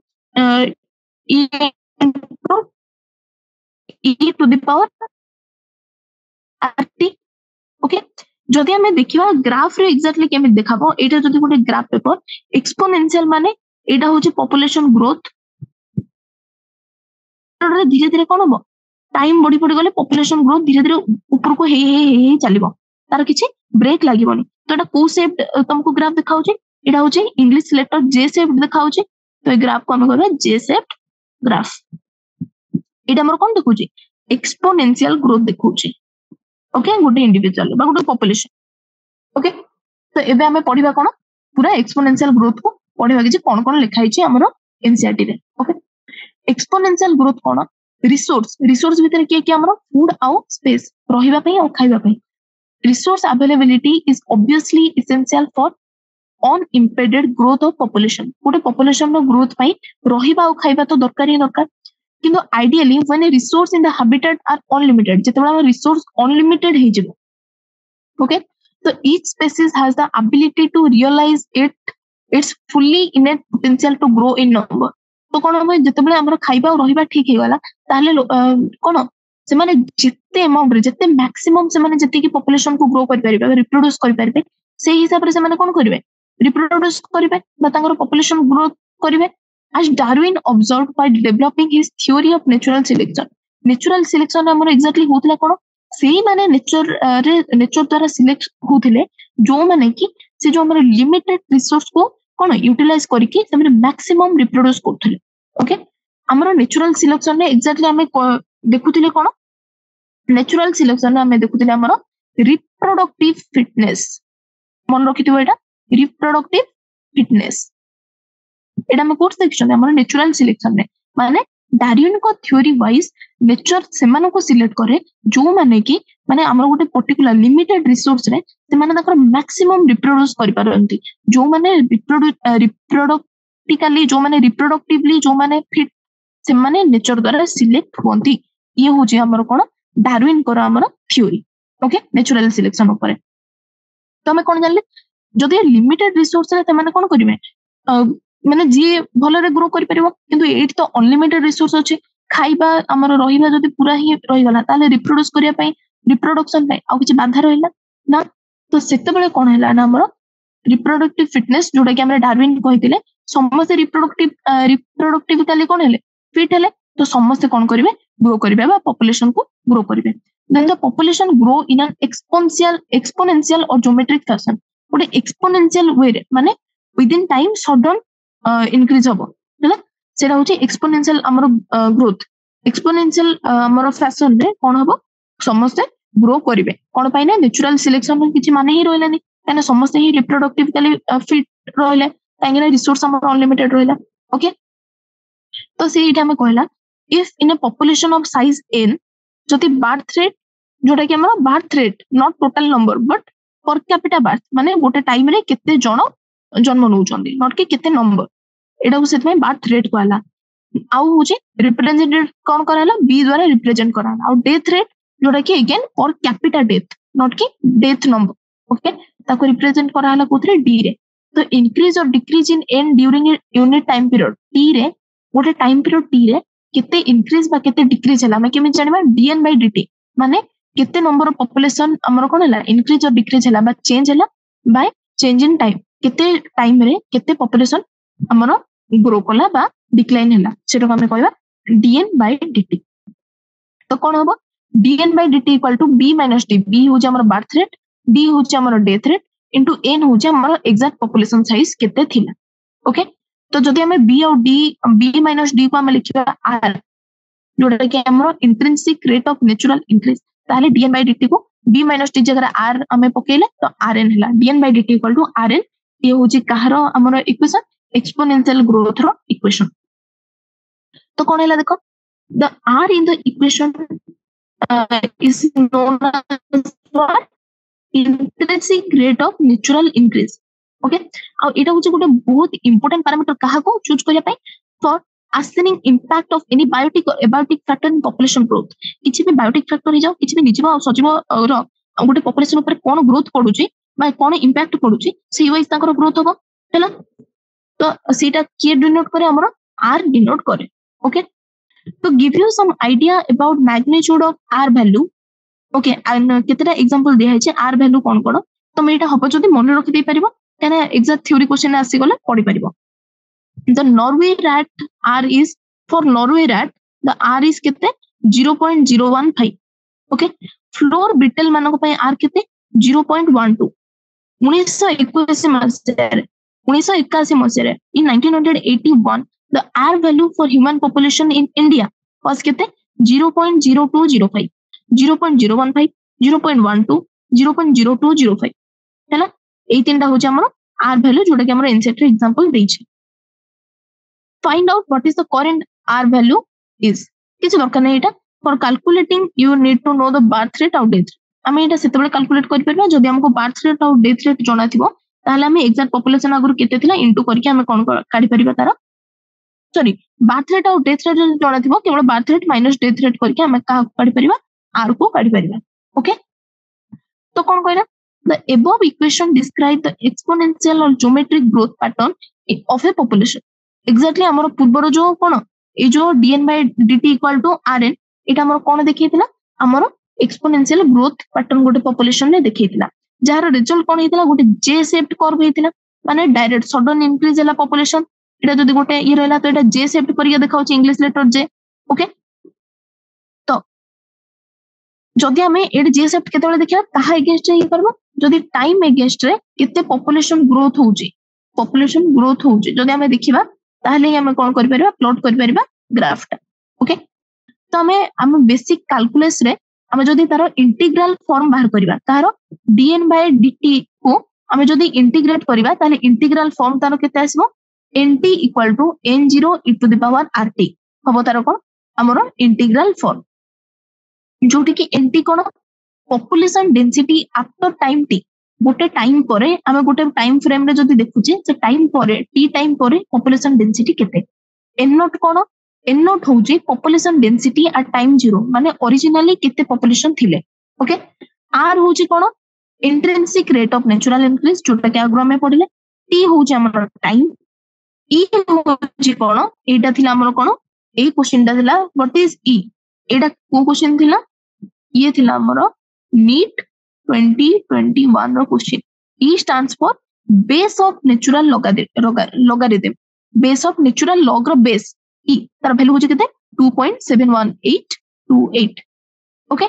e to the power rt okay जदि हमें देखिबा ग्राफ रे एग्जैक्टली केमे देखाबो एटा जदि गोटे ग्राफ पेपर एक्सपोनेंशियल माने एटा होचे पॉपुलेशन ग्रोथ रे धीरे धीरे कोन हो टाइम बडी पडी गले पॉपुलेशन ग्रोथ धीरे धीरे ऊपर को हे चलीबो तार किछि ब्रेक लागिबोनी तो एटा को शेप तुमको ग्राफ देखाउचे एटा होचे इंग्लिश लेटर जे शेप देखाउचे तो ए ग्राफ को हम कहबे जे शेप ग्राफ एटा हमर कोन देखउचे एक्सपोनेंशियल ग्रोथ देखउचे ओके गोटे इंडिविजुअल बा गोटे पॉपुलेशन ओके तो एबे हमें पढिबा कोन पूरा एक्सपोनेंशियल ग्रोथ को पढिबा कि कोन कोन लिखा हिची हमरो एनसीईआरटी रे ओके एक्सपोनेंशियल ग्रोथ कोन रिसोर्स भीतर के हमर फूड आउ स्पेस रहिबा पई आ खाइबा पई resource availability is obviously essential for unimpeded growth of population गोटे पॉपुलेशन रो ग्रोथ पई रहिबा आ खाइबा तो दरकार ही दरकार किंतु ideally when a resource in the habitat are unlimited जेतेबेला रिसोर्स अनलिमिटेड हे जिवो okay so each species has the ability to realize its fully innate potential to grow in number तो कोन हम जेतेबेले हमर खाइबा और रहिबा ठीक हे गला ताले कोन से माने जिते अमाउंट रे जिते मैक्सिमम से माने जति की पॉपुलेशन को ग्रो कर परिबे रिप्रोड्यूस कर परिबे से हिसाब रे से माने कोन करिवे रिप्रोड्यूस करिवे बा तांगर पॉपुलेशन ग्रोथ करिवे as Darwin observed by developing his theory of natural selection हमर एग्जैक्टली होतला कोन सेही माने नेचर द्वारा सिलेक्ट होथिले जो माने कि से जो हमर लिमिटेड रिसोर्स को कोन यूटिलाइज करके से माने मैक्सिमम रिप्रोड्यूस करथिले ओके हमर नेचुरल सिलेक्शन ने एग्जैक्टली हमें देखुथिले कोन नेचुरल सिलेक्शन ने हमें देखुथिले हमर रिप्रोडक्टिव फिटनेस मन रखिथिबो एटा रिप्रोडक्टिव फिटनेस एटा हम कोर्स देखछन हमर नेचुरल सिलेक्शन ने माने डार्विन को थ्योरी वाइज नेचर से माने को सिलेक्ट करे जो माने कि माने हमर गोटे पर्टिकुलर लिमिटेड रिसोर्स रे से माने ताकर मैक्सिमम रिप्रोड्यूस करि पारंती जो माने रिप्रोडक्टिकली जो माने रिप्रोडक्टिवली जो माने फिट से माने नेचर द्वारा सिलेक्ट होंती ये होची हमर कोन डार्विन को हमर थ्योरी ओके नेचुरल सिलेक्शन ऊपर तो हम कोन जानले जदि लिमिटेड रिसोर्स रे त माने कोन करिवे माने जी भलो रे ग्रो करि परिबो किंतु एट तो अनलिमिटेड रिसोर्स अछि खाइबा हमर रहिबा जदि पूरा ही रहि गला ताले रिप्रोड्यूस करिया पई रिप्रोडक्शन पई आ किछि बाधा रहिला ना तो सेते बेले कोन हैला ना हमर रिप्रोडक्टिव फिटनेस जोडा कि हमरे डार्विन कहितिले समस्त रिप्रोडक्टिविकली कोन हेले फिट हेले तो समस्त कोन करिवे ग्रो करिवे बा पॉपुलेशन को ग्रो करिवे then the population grow in an exponential और ज्योमेट्रिक फैशन गोटे एक्सपोनेंशियल वे रे माने within time sudden increase हबो हैला सेटा होची एक्सपोनेंशियल हमर ग्रोथ एक्सपोनेंशियल हमर फैशन रे कोन हबो समस्त ग्रो करिवे कोन पाइ ना नेचुरल सिलेक्शन में किछि माने ही रहलानी काने समस्त ही रिप्रोडक्टिवली फिट रहले तांगेना रिसोर्स हमर अनलिमिटेड रहला ओके तो सेटा हम कहला if in a population of size n जति बर्थ रेट जोटा कि हमर birth rate not total number but per capita birth माने गोटे टाइम रे केते जण जन्म नउचंदी नॉट कि केते नंबर एटा को सेत में बर्थ रेट कहला आउ होची रिप्रेजेंटेड कोन कराला बी द्वारा रिप्रेजेंट कराला और डेथ रेट जोटा कि again per capita death not कि डेथ नंबर ओके ताको रिप्रेजेंट कराला कोथरे डी रे तो इंक्रीज और decrease in an during unit time period T रे गोटे टाइम पीरियड टी रे केते इंक्रीज बा केते डिक्रीज हला मैं केमे जानबा dn by dt माने केते नंबर ऑफ पॉपुलेशन हमर कोन हला इंक्रीज और डिक्रीज हला बा चेंज हला बाय चेंज इन टाइम केते टाइम रे केते पॉपुलेशन हमर ग्रो कला बा डिक्लाइन हला सेटा हमें कहबा dn by dt तो कोन होबो dn by dt equal to b - d b हो जे हमर बर्थ रेट d हो जे हमर डेथ रेट इनटू n हो जे हमर एग्जैक्ट पॉपुलेशन साइज केते थिला ओके तो जदि हमें b और d b - d को हम लिखिबा r जोटा कि हमर intrinsic rate of natural increase ताले dn by dt को b - d जगह r हमें पकेले तो rn हला dn by dt equal to rn ये हो जे कहारो हमर इक्वेशन एक्सपोनेंशियल ग्रोथ रो इक्वेशन तो कोन हैला देखो the r in the equation is known as what intrinsic rate of natural increase okay आ एटा होचे गोटे बहुत इंपोर्टेंट पैरामीटर काहा को चूज करिया पई for ascertaining impact of any biotic or abiotic factor in population growth किछि भी बायोटिक फैक्टर हो जाओ किछि भी निजीव आ सजीव रो गोटे पॉपुलेशन ऊपर कोन ग्रोथ पडुची बा कोन इंपैक्ट पडुची सेही वाइज ताकर ग्रोथ होबो हैला तो सेटा के डिनोट करे हमर r डिनोट करे ओके तो give you some idea about magnitude of r value okay and केतेटा एग्जांपल दिया है r वैल्यू कोन कोन तो मैं एटा हबो जदी मन रखि दे परिबो काने एग्जैक्ट थ्योरी क्वेश्चन आसी गले पढि परिबो the Norway rat r is for Norway rat the r is केते 0.015 ओके फ्लोर बीटल मानको पय r केते 0.12 1981 मसिया रे in 1981 the r value for human population in India was केते 0.0205 0.015 0.12 0.0205 हैला ए तीनटा हो हमर r वैल्यू जोटा कि हमर एनसेट रे एग्जांपल दै छै find out what is the current R value is. किसी दरकार नहीं एटा. For calculating you need to know the birth rate और death rate. आमे एटा सेतेबेले कैलकुलेट करि परबा जदि हमको birth rate और death rate जणा थिबो ताहले आमे एग्जैक्ट पॉपुलेशन आगुर केते थिला इनटू करके आमे कोन काढी परिबा तारा सॉरी birth rate और death rate जणा थिबो केवल birth rate minus death rate करके आमे का काढी परिबा R को काढी परिबा. ओके तो कोन कहला the above equation describe the exponential or geometric growth pattern of a population. Exactly हमर पूर्वर जो कोन ए जो dn by dt equal to rn एटा हमर कोन देखैतिला हमर एक्सपोनेंशियल ग्रोथ पैटर्न गोटे पॉपुलेशन ने देखैतिला जार रिजल्ट कोन हेतिला गोटे जे शेप्ड कर्व हेतिला माने डायरेक्ट सडन इंक्रीज होला पॉपुलेशन एटा जदी गोटे ये रहला तो एटा जे शेप्ड करिया देखाउछ इंग्लिश लेटर जे. ओके तो जदि हमें एड जे शेप्ड केतेबेले देखिया ताहा अगेंस्ट ये करबो जदि टाइम अगेंस्ट रे केते पॉपुलेशन ग्रोथ होउची जदि हमें देखिबा ताहले हमें कोन करि परबा प्लॉट करि परबा ग्राफटा. ओके तो हमें बेसिक कैलकुलस रे हमें जदि तारो इंटीग्रल फॉर्म बाहर करबा तारो dn by dt को हमें जदि इंटीग्रेट करबा ताले इंटीग्रल फॉर्म तारो केते आसीबो nt equal to n0 e to the power rt हबो तारो कोन हमरो इंटीग्रल फॉर्म जोटी कि nt कोन population density after time t गोटे टाइम परे हमें गोटे टाइम फ्रेम रे जदि देखुचे से टाइम परे t टाइम परे पॉपुलेशन डेंसिटी केते n नॉट कोन n नॉट होउची पॉपुलेशन डेंसिटी एट टाइम 0 माने ओरिजिनली केते पॉपुलेशन थिले. ओके r होउची कोन intrinsic rate of natural increase जोटा के आग्रो में पढिले t होउची हमर टाइम e होउची कोन एटा थिला हमर कोन ए क्वेश्चन दा थिला व्हाट इज e एटा को क्वेश्चन थिला ये थिला हमर नीट 2021 रो question. e stands for base of natural logarithm base of natural log रो बेस e तार वैल्यू होची केते 2.71828. ओके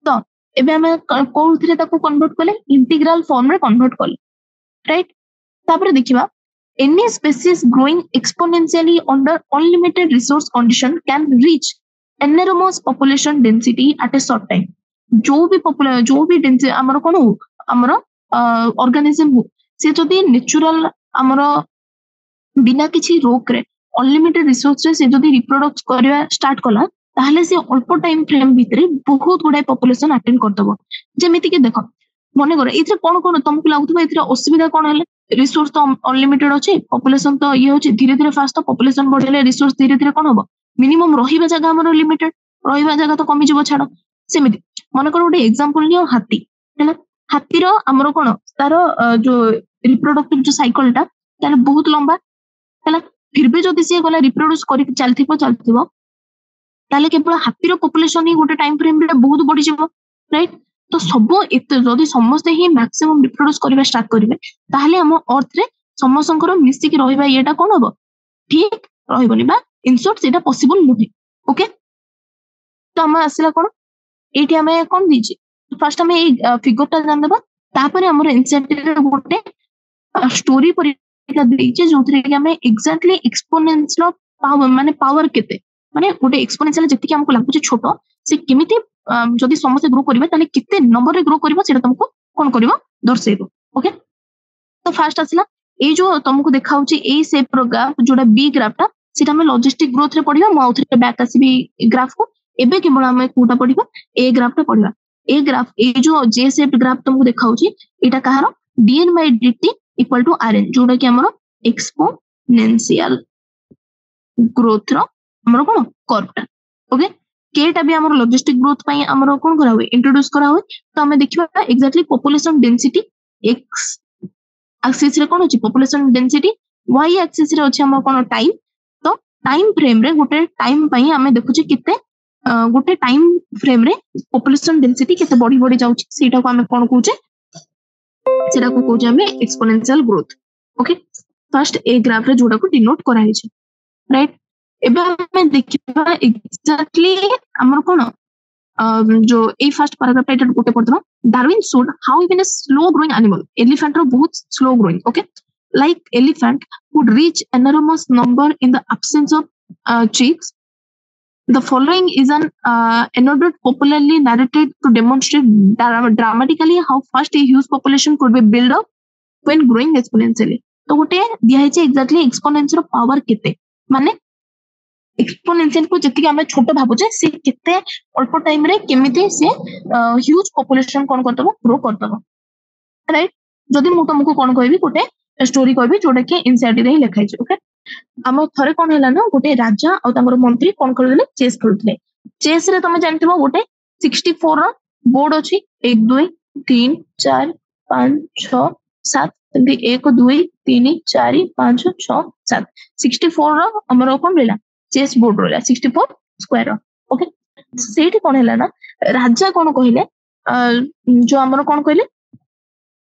तो एबे हमें कोउथरे ताको कन्वर्ट करले इंटीग्रल फॉर्म रे कन्वर्ट करले राइट. तापर देखिबा any species growing exponentially under unlimited resource condition can reach enormous population density at a short time. जो भी डेंसिटी हमर कोन हो हमर ऑर्गेनिज्म हो से जदी नेचुरल हमर बिना किछि रोक रे अनलिमिटेड रिसोर्स रे से जदी रिप्रोडक्ट करबा स्टार्ट कला ताहले से अल्प टाइम फ्रेम भितरे बहुत गुडा पॉपुलेशन अटेंड करदबो. जेमिति कि देखो मने करे इथरे कोन तुमको लागुतबा इथरे असुविधा कोन हले रिसोर्स तो अनलिमिटेड अछि पॉपुलेशन तो ये होछि धीरे धीरे फास्ट तो पॉपुलेशन बढ़ले रिसोर्स धीरे धीरे कोन होबो मिनिमम रहिबा जगह हमर लिमिटेड रहिबा जगह तो कमी जबो छाडो सेमिति मने कर गोटे एग्जांपल लियो हाथी हैला हाथी रो हमरो कोन तारो जो रिप्रोडक्टिव जो साइकिल टा ताले बहुत लंबा हैला फिर भी जदि से गला रिप्रोड्यूस करि चलथिबो ताले केवल हाथी रो पॉपुलेशन ही गोटे टाइम फ्रेम रे बहुत बढ़ी जबो राइट. तो सब एते जदि समस्त ही मैक्सिमम रिप्रोड्यूस करबा स्टार्ट करिवे ताहले हम अर्थ रे समस्तंकर मिसी कि रहिबा एटा कोन होबो ठीक रहिबोनी बा इन शॉर्ट सेटा पॉसिबल नथि. ओके तो हम आसिला कोन एठी हमें कोन दीची फर्स्ट हमें ए फिगर ता जान देबा तापर हमर इंसेंटिव रे गोटे स्टोरी पर एटा दीचे जोथरे कि हमें एग्जैक्टली एक्सपोनेंशियल पावर माने पावर केते माने गोटे एक्सपोनेंशियल जति कि हमको लागुचे छोटो से केमिति जदि समस्त ग्रो करिवे ताले किते नंबर रे ग्रो करिवो सेटा तुमको कोन करिवो दर्शेइबो. ओके तो फर्स्ट आसिला ए जो तुमको देखाउची ए शेप रो ग्राफ जोडा बी ग्राफटा सेटा हम लॉजिस्टिक ग्रोथ रे पढिबा म आउथरे बैक आसीबी ग्राफ को एबे केवल हम कोटा पढिबा ए ग्राफटा पढिबा ए ग्राफ ए जो जे शेप ग्राफ तुमको देखाउची एटा कहारो dn by dt equal to rn जोडा कि हमरो एक्सपोनेंशियल ग्रोथ रो हमरो कोन कर्वटा. ओके केटा भी हमर लॉजिस्टिक ग्रोथ पई हमर कोन करा हुए इंट्रोड्यूस करा हुए तो हमें देखिबा exactly population density x axis रे कोन होची पॉपुलेशन डेंसिटी y एक्सिस रे होची हमर कोन टाइम. तो टाइम फ्रेम रे गोटे टाइम पई हमें देखुची किते गोटे टाइम फ्रेम रे पॉपुलेशन डेंसिटी केते बड़ी बड़ी जाउची सेटा को हमें कोन कहूचे सेटा को कहूचे हमें exponential growth. Okay first a graph रे जोडा को डिनोट करा हिचे राइट. एबे हमें देखिबा एग्जैक्टली हमर कोन जो ए फर्स्ट पैराग्राफ एटा गोटे पढदबा Darwin showed how even a slow growing animal elephant रो बहुत slow growing. Okay like elephant would reach enormous number in the absence of chicks. The following is an anecdote popularly narrated to demonstrate dramatically how fast a huge population could be built up when growing exponentially. तो गोटे दिखाई exactly exponential power केते माने exponential को जति आमे छोट भाबुचे से केते अल्प टाइम रे केमिति से ह्यूज पॉपुलेशन कोन करतबो ग्रो करतबो राइट जदि मु तुमको कोन कहबी गोटे स्टोरी कहबी जोटा कि इनसाइड रे लिखाइ छै ओके आम थरे कोन हैला ना गोटे राजा और तांकर मंत्री कोन करले चेस खेलुतले चेस रे तुम जानथिबो गोटे 64 रो बोर्ड अछि 1 2 3 4 5 6 7 तंदी 1 2 3 4 5 6 7 64 रो हमरो कोन रहला चेस बोर्ड रहला 64 स्क्वायर ओके सेठी कोन हैला ना राजा कोन कहिले जो हमरो कोन कहिले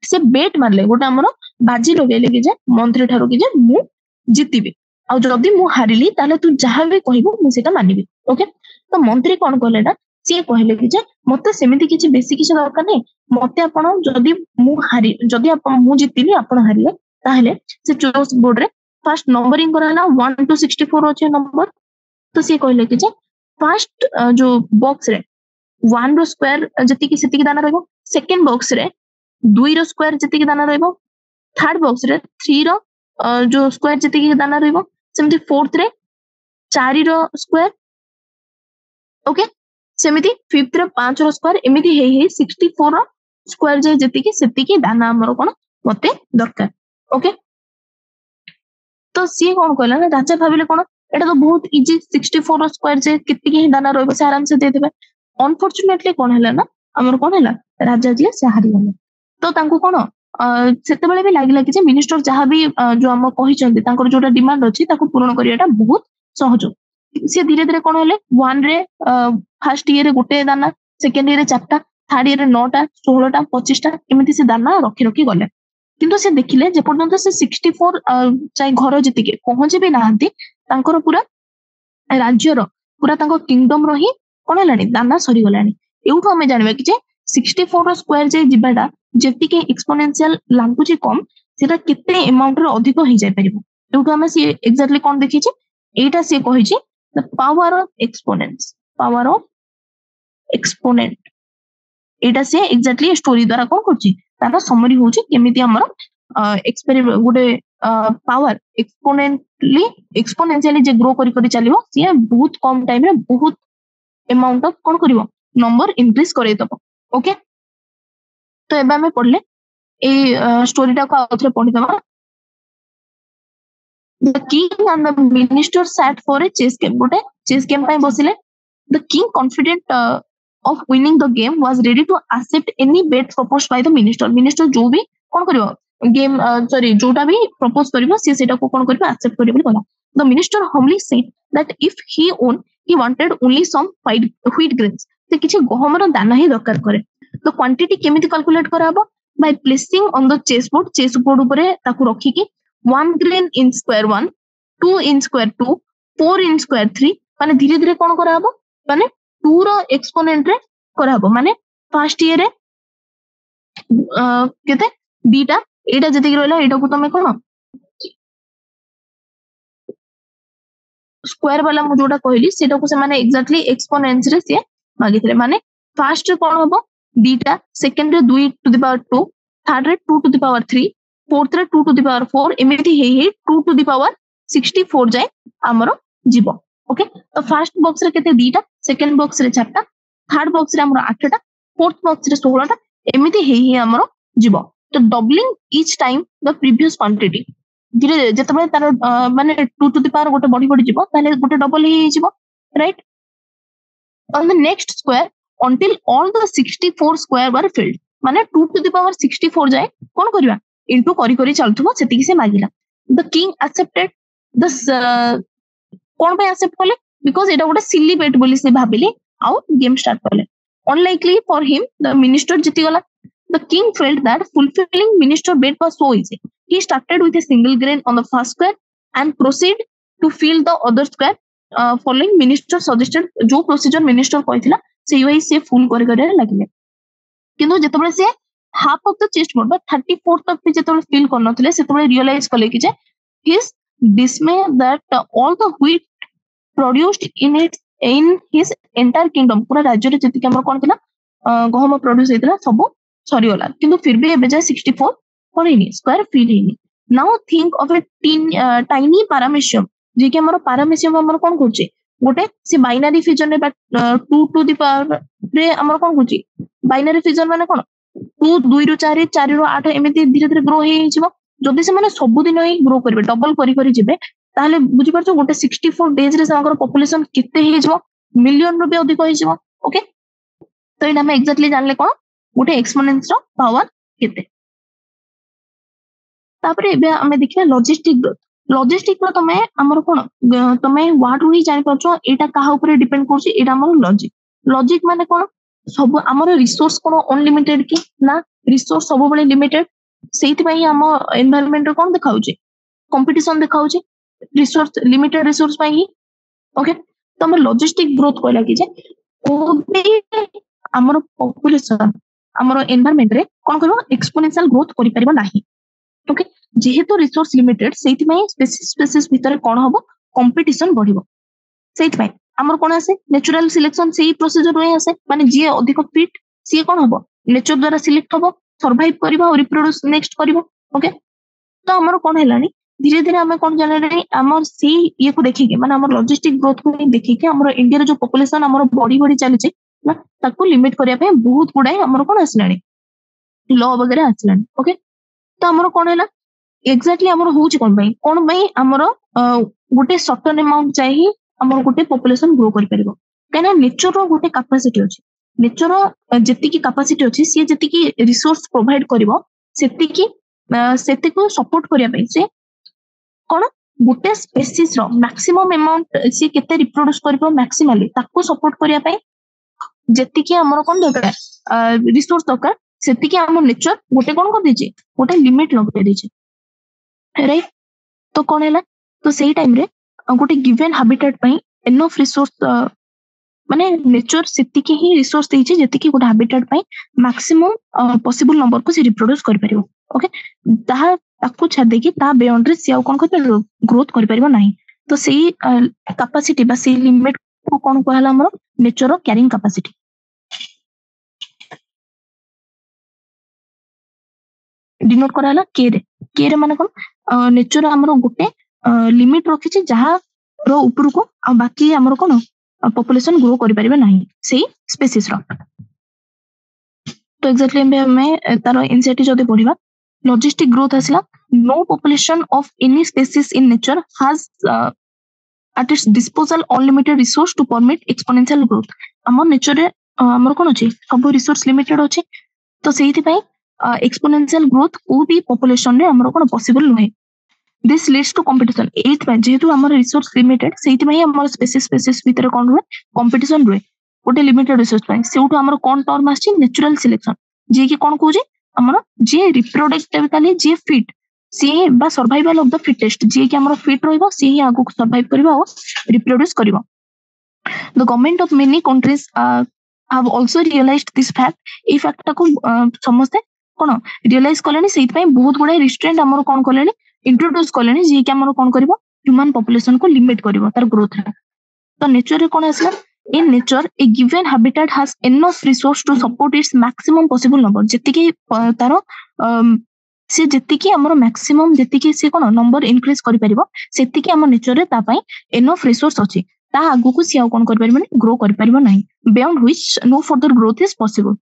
से बेट मारले गोटे हमरो बाजी लगेले कि जे मंत्री ठारो कि जे मु जितिबी आ जदि मु हारिली ताले तू जहां भी कहबो मु सेटा मानिबी ओके तो मंत्री कोन कहले ना से कहले कि जे मते सेमिति किछि बेसी किछि दरकार नै मते आपण जदि आपण मु जितिली आपण हारिले ताहले से चोस बोर्ड रे फर्स्ट नंबरिंग कराला 1 to 64 अछि नंबर तो से कहले कि जे फर्स्ट जो बॉक्स रे 1 रो स्क्वायर जति कि सेति कि दाना रहबो सेकंड बॉक्स रे 2 रो स्क्वायर जति कि दाना रहबो थर्ड बॉक्स रे 3 रो जो स्क्वायर जति कि दाना रहबो सेमति फोर्थ रे 4 रो स्क्वायर ओके सेमिति फिफ्थ रे 5 रो स्क्वायर एमिति हे 64 रो स्क्वायर जे जति कि सेति कि दाना हमरो कोन मते दरकार ओके तो सी कोन कहला ना राजा भाबिले कोन एटा तो बहुत इजी 64 रो स्क्वायर जे किति कि दाना रहबो से आराम से दे देबे अनफॉर्चूनेटली कोन हैला ना हमर कोन हैला राजा जी से हारि गले तो तांको कोन सेते बेले भी लागिला कि जे मिनिस्टर जहां भी जो हम कहि चंदी तांकर जोटा डिमांड अछि ताको पूर्ण करियाटा बहुत सहज से धीरे धीरे कोन होले 1 रे फर्स्ट ईयर रे गोटे दाना सेकंड ईयर रे 4टा थर्ड ईयर रे 9टा 16टा 25टा एमिति से दाना रखि रखि गले किंतु से देखिले जे पर्यंत से 64 चाहे घर जति के पहुंचे भी नाहंती तांकर पूरा राज्य रो पूरा तांको किंगडम रो ही कोन हलानी दाना सरी गलानी एउठो हमें जानबे कि जे 64 रो स्क्वायर जे जिबाडा जति के एक्सपोनेंशियल लागुची कम सेटा कितने अमाउंट रो अधिक हो जाय परिबो एउठो हमें से एक्जेक्टली कोन देखि छै एटा से कहि छै द पावर ऑफ एक्सपोनेंट एटा से एक्जेक्टली स्टोरी द्वारा कोन करछि तारा समरी होछि केमिति हमर एक्सपेरिमेंट गोटे पावर एक्सपोनेंशियली जे ग्रो करी चलिबो से बहुत कम टाइम रे बहुत अमाउंट ऑफ कोन करिवो नंबर इंक्रीज करे दबो ओके तो एबा में पढ़ले ए स्टोरीटा को आउथरे पढ़ि दमा the king and the minister sat for a chess game गोटे चेस गेम पय बसिले the king confident of winning the game was ready to accept any bet proposed by the minister जो भी कोन करियो गेम सॉरी जोटा भी propose करियो से सेटा को कोन करियो एक्सेप्ट करियो बोली कहला the minister humbly said that if he wanted only some wheat grains से किछि गहमर दाना ही दरकार करे तो क्वांटिटी केमिति कैलकुलेट कराबो by placing on the chessboard ऊपर ताकू रखी कि 1 grain in square 1 2 in square 2 4 in square 3 माने धीरे धीरे कोन कराबो माने 2 रो एक्सपोनेंट रे कराबो माने फर्स्ट ईयर रे केते बीटा एटा जति रहला एटा को तमे कोन स्क्वायर वाला मु जोटा कहली सेटा को से माने एक्जेक्टली एक्सपोनेंट्स रे से मागितले माने फर्स्ट रे कोन होबो बीटा सेकंड रे 2 टू द पावर 2 थर्ड रे 2 टू द पावर 3 फोर्थ रे 2 टू द पावर 4 एमिति हे 2 टू द पावर 64 जाय हमरो जीवो ओके तो फर्स्ट बॉक्स रे केते दीटा सेकंड बॉक्स रे 4टा थर्ड बॉक्स रे हमरो 8टा फोर्थ बॉक्स रे 16टा एमिति हे हमरो जीवो तो doubling each time the previous quantity धीरे जतबे तार माने 2 टू द पावर गोटे बडी बडी जीवो ताले गोटे डबल हे जीवो right on the next square until all the 64 square were filled माने 2 to the power 64 जाए कोन करबा इनटू करी करी चलथबो सेति कि से मागिला द किंग एक्सेप्टेड दिस कोन पे एक्सेप्ट करले बिकॉज़ एटा गोटे सिली बेट बोली से भाबिले आउ गेम स्टार्ट करले unlikely for him the minister जीति गला the king felt that fulfilling minister bet was so easy he started with a single grain on the first square and proceed to fill the other square following minister suggested जो procedure minister कहितला से वही से full करे करे लागिले किंतु जेतबे से half of the chest board बा 34 तक पे जेतबे फिल करनथले सेतबे रियलाइज कले कि जे his dismay that all the wheat produced in his entire kingdom पूरा राज्य रे जति हमर कोन थिला गहम प्रोड्यूस हेतला सब सरी होला किंतु फिर भी एबे जे 64 पड़ेनी स्क्वायर फिल हेनी now think of a tiny paramecium जे कि हमर पैरामीशियम हमर कोन करछि गोटे से बाइनरी फिजन रे 2 टू द पावर रे हमर कोन करछि बाइनरी फिजन माने कोन 2 2 रु 4 4 रु 8 एमिति धीरे धीरे ग्रो हे जिवो जदि से माने सब दिन ही ग्रो करबे डबल करी करी जिबे ताहले बुझि परछो गोटे 64 डेज रे सागर पॉपुलेशन केते हे जिवो मिलियन रु भी अधिक हे जिवो ओके तो इना हम एक्जेक्टली जानले कोन गोटे एक्सपोनेंस रो पावर केते तापरे एबे हमें देखिया लॉजिस्टिक रो तमे हमर कोन तमे वर्ड रू ही जानि परछो एटा काहा ऊपर डिपेंड करछि एटा हमर लॉजिक माने कोन सब हमर रिसोर्स कोन अनलिमिटेड की ना रिसोर्स सब बळे लिमिटेड सेति पई हम एनवायरनमेंट रो कोन देखाउछि कंपटीशन देखाउछि रिसोर्स लिमिटेड रिसोर्स पई ही ओके तो हमर लॉजिस्टिक ग्रोथ कोइ लागी जे ओ बे हमर पॉपुलेशन हमर एनवायरनमेंट रे कोन करबो एक्सपोनेंशियल ग्रोथ करि परिबो नाही ओके जेहेतु रिसोर्स लिमिटेड सेति पई स्पेसिस भितर कोन हबो कंपटीशन बढ़िबो सेति पई हमर कोन आसे नेचुरल सिलेक्शन सेही प्रोसीजर रे आसे माने जे अधिक फिट सी कोन हबो नेचर द्वारा सिलेक्ट हबो सर्वाइव करबो और रिप्रोड्यूस नेक्स्ट करबो ओके तो हमर कोन हेलानी धीरे धीरे हमें कोन जाने हमर सी ये को देखि के माने हमर लॉजिस्टिक ग्रोथ को देखि के हमर इंडिया रे जो पॉपुलेशन हमर बड़ी बड़ी चली छै ना ताको लिमिट करिया पे बहुत गुडा हमर कोन आसलानी लॉ वगैरह आसलानी ओके तो हमर कोन हैला एक्जेक्टली हमर होउछ कोन भाई हमर गोटे सर्टेन अमाउंट चाहिए हमर गोटे पॉपुलेशन ग्रो कर परिबो कना नेचर रो गोटे कैपेसिटी अछि नेचर जति की कैपेसिटी अछि से जति की रिसोर्स प्रोवाइड करिवो सेति को सपोर्ट करिया पे से कोन गोटे स्पेसीस रो मैक्सिमम अमाउंट से केते रिप्रोड्यूस करिवो मैक्सिमली ताको सपोर्ट करिया पे जति की हमर कोन दरकार रिसोर्स दरकार सेति की हमर नेचर गोटे कोन कर दिछि गोटे लिमिट लगे दिछि राइट तो कोन हैला तो सेही टाइम रे गोटे गिवन हैबिटेट पई एनफ रिसोर्स माने नेचर सेति की ही रिसोर्स देछि जति की गोटे हैबिटेट पई मैक्सिमम पॉसिबल नंबर को से रिप्रोड्यूस कर परिबो ओके ताहा ताको छाड़ देकी ता बाउंड्री से आउ कोन कर परिबो ग्रोथ कर परिबो नाही तो सेही कैपेसिटी बा सेही लिमिट को कोन कहला हमर नेचर कैरिंग कैपेसिटी डिनोट कराला के रे माने कोन नेचर हमर गोटे लिमिट रखि छै जहा रो ऊपर को आ बाकी हमर कोन पॉपुलेशन ग्रो करि परिबे नाही सेही स्पेसीस रो तो एक्जेक्टली हमें तारो इनसाइट जदि पढिबा लॉजिस्टिक ग्रोथ आसला no population of any species in nature has at its disposal unlimited resource to permit exponential growth हमर नेचर रे हमर कोन अछि सब रिसोर्स लिमिटेड अछि तो सेही पई एक्सपोनेंशियल ग्रोथ को भी पॉपुलेशन रे हमर कोन पॉसिबल नहे दिस लीड्स टू कंपटीशन एथ में जेहेतु हमर रिसोर्स लिमिटेड सेही पई हमर स्पेसिस भीतर कोन रे कंपटीशन रे गोटे लिमिटेड रिसोर्स पई सेउटो हमर कोन टर्म आछि नेचुरल सिलेक्शन जे कि कोन कहू जे हमर जे रिप्रोडक्टिवली जे फिट सी बा सर्वाइवल ऑफ द फिटेस्ट जे कि हमर फिट रहइबो सी ही आगु सर्वाइव करबो और रिप्रोड्यूस करबो the government of many countries have also realized this fact a fact को समझते कोन रियलाइज करलेनी सेहि पई बहुत गुडा रिस्ट्रेंट हमर कोन करलेनी इंट्रोड्यूस करलेनी जे कि हमर कोन करबो ह्यूमन पॉपुलेशन को लिमिट करबो तार ग्रोथ रे तो नेचर रे कोन आसला in nature a given habitat has enough resource to support its maximum possible number जति कि तारो से जति कि हमर मैक्सिमम जति कि से कोन नंबर इंक्रीज करि परिबो सेति कि हमर नेचर रे ता पई enough resource अछि ता आगु को सिया कोन कर परिबो ग्रो कर परिबो नाही beyond which no further growth is possible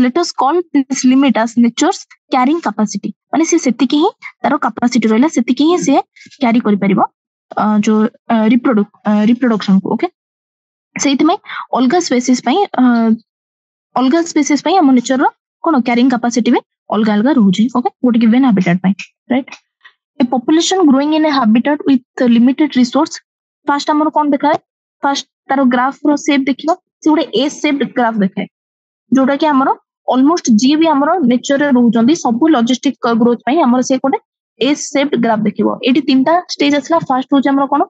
let us call this limit as nature's carrying capacity माने से सेति कि ही तारो कैपेसिटी रहला सेति कि ही से कैरी करि परिबो जो रिप्रोडक्शन को ओके सेति में अलगा स्पेसीस पई हम नेचर रो कोन कैरिंग कैपेसिटी में अलगा अलगा रहू छै ओके गोटे गिवन हैबिटेट पई right A population growing in A habitat with limited resource first हमर कोन देखाय फर्स्ट तारो ग्राफ रो शेप देखिबो से गोटे एस शेप्ड ग्राफ देखाय जोटा कि हमर ऑलमोस्ट जी भी हमर नेचर रे रहू जंदी सब लॉजिस्टिक ग्रोथ पई हमर से गोटे एस शेप्ड ग्राफ देखिबो एटी तीनटा स्टेज असला फर्स्ट हो हमर कोन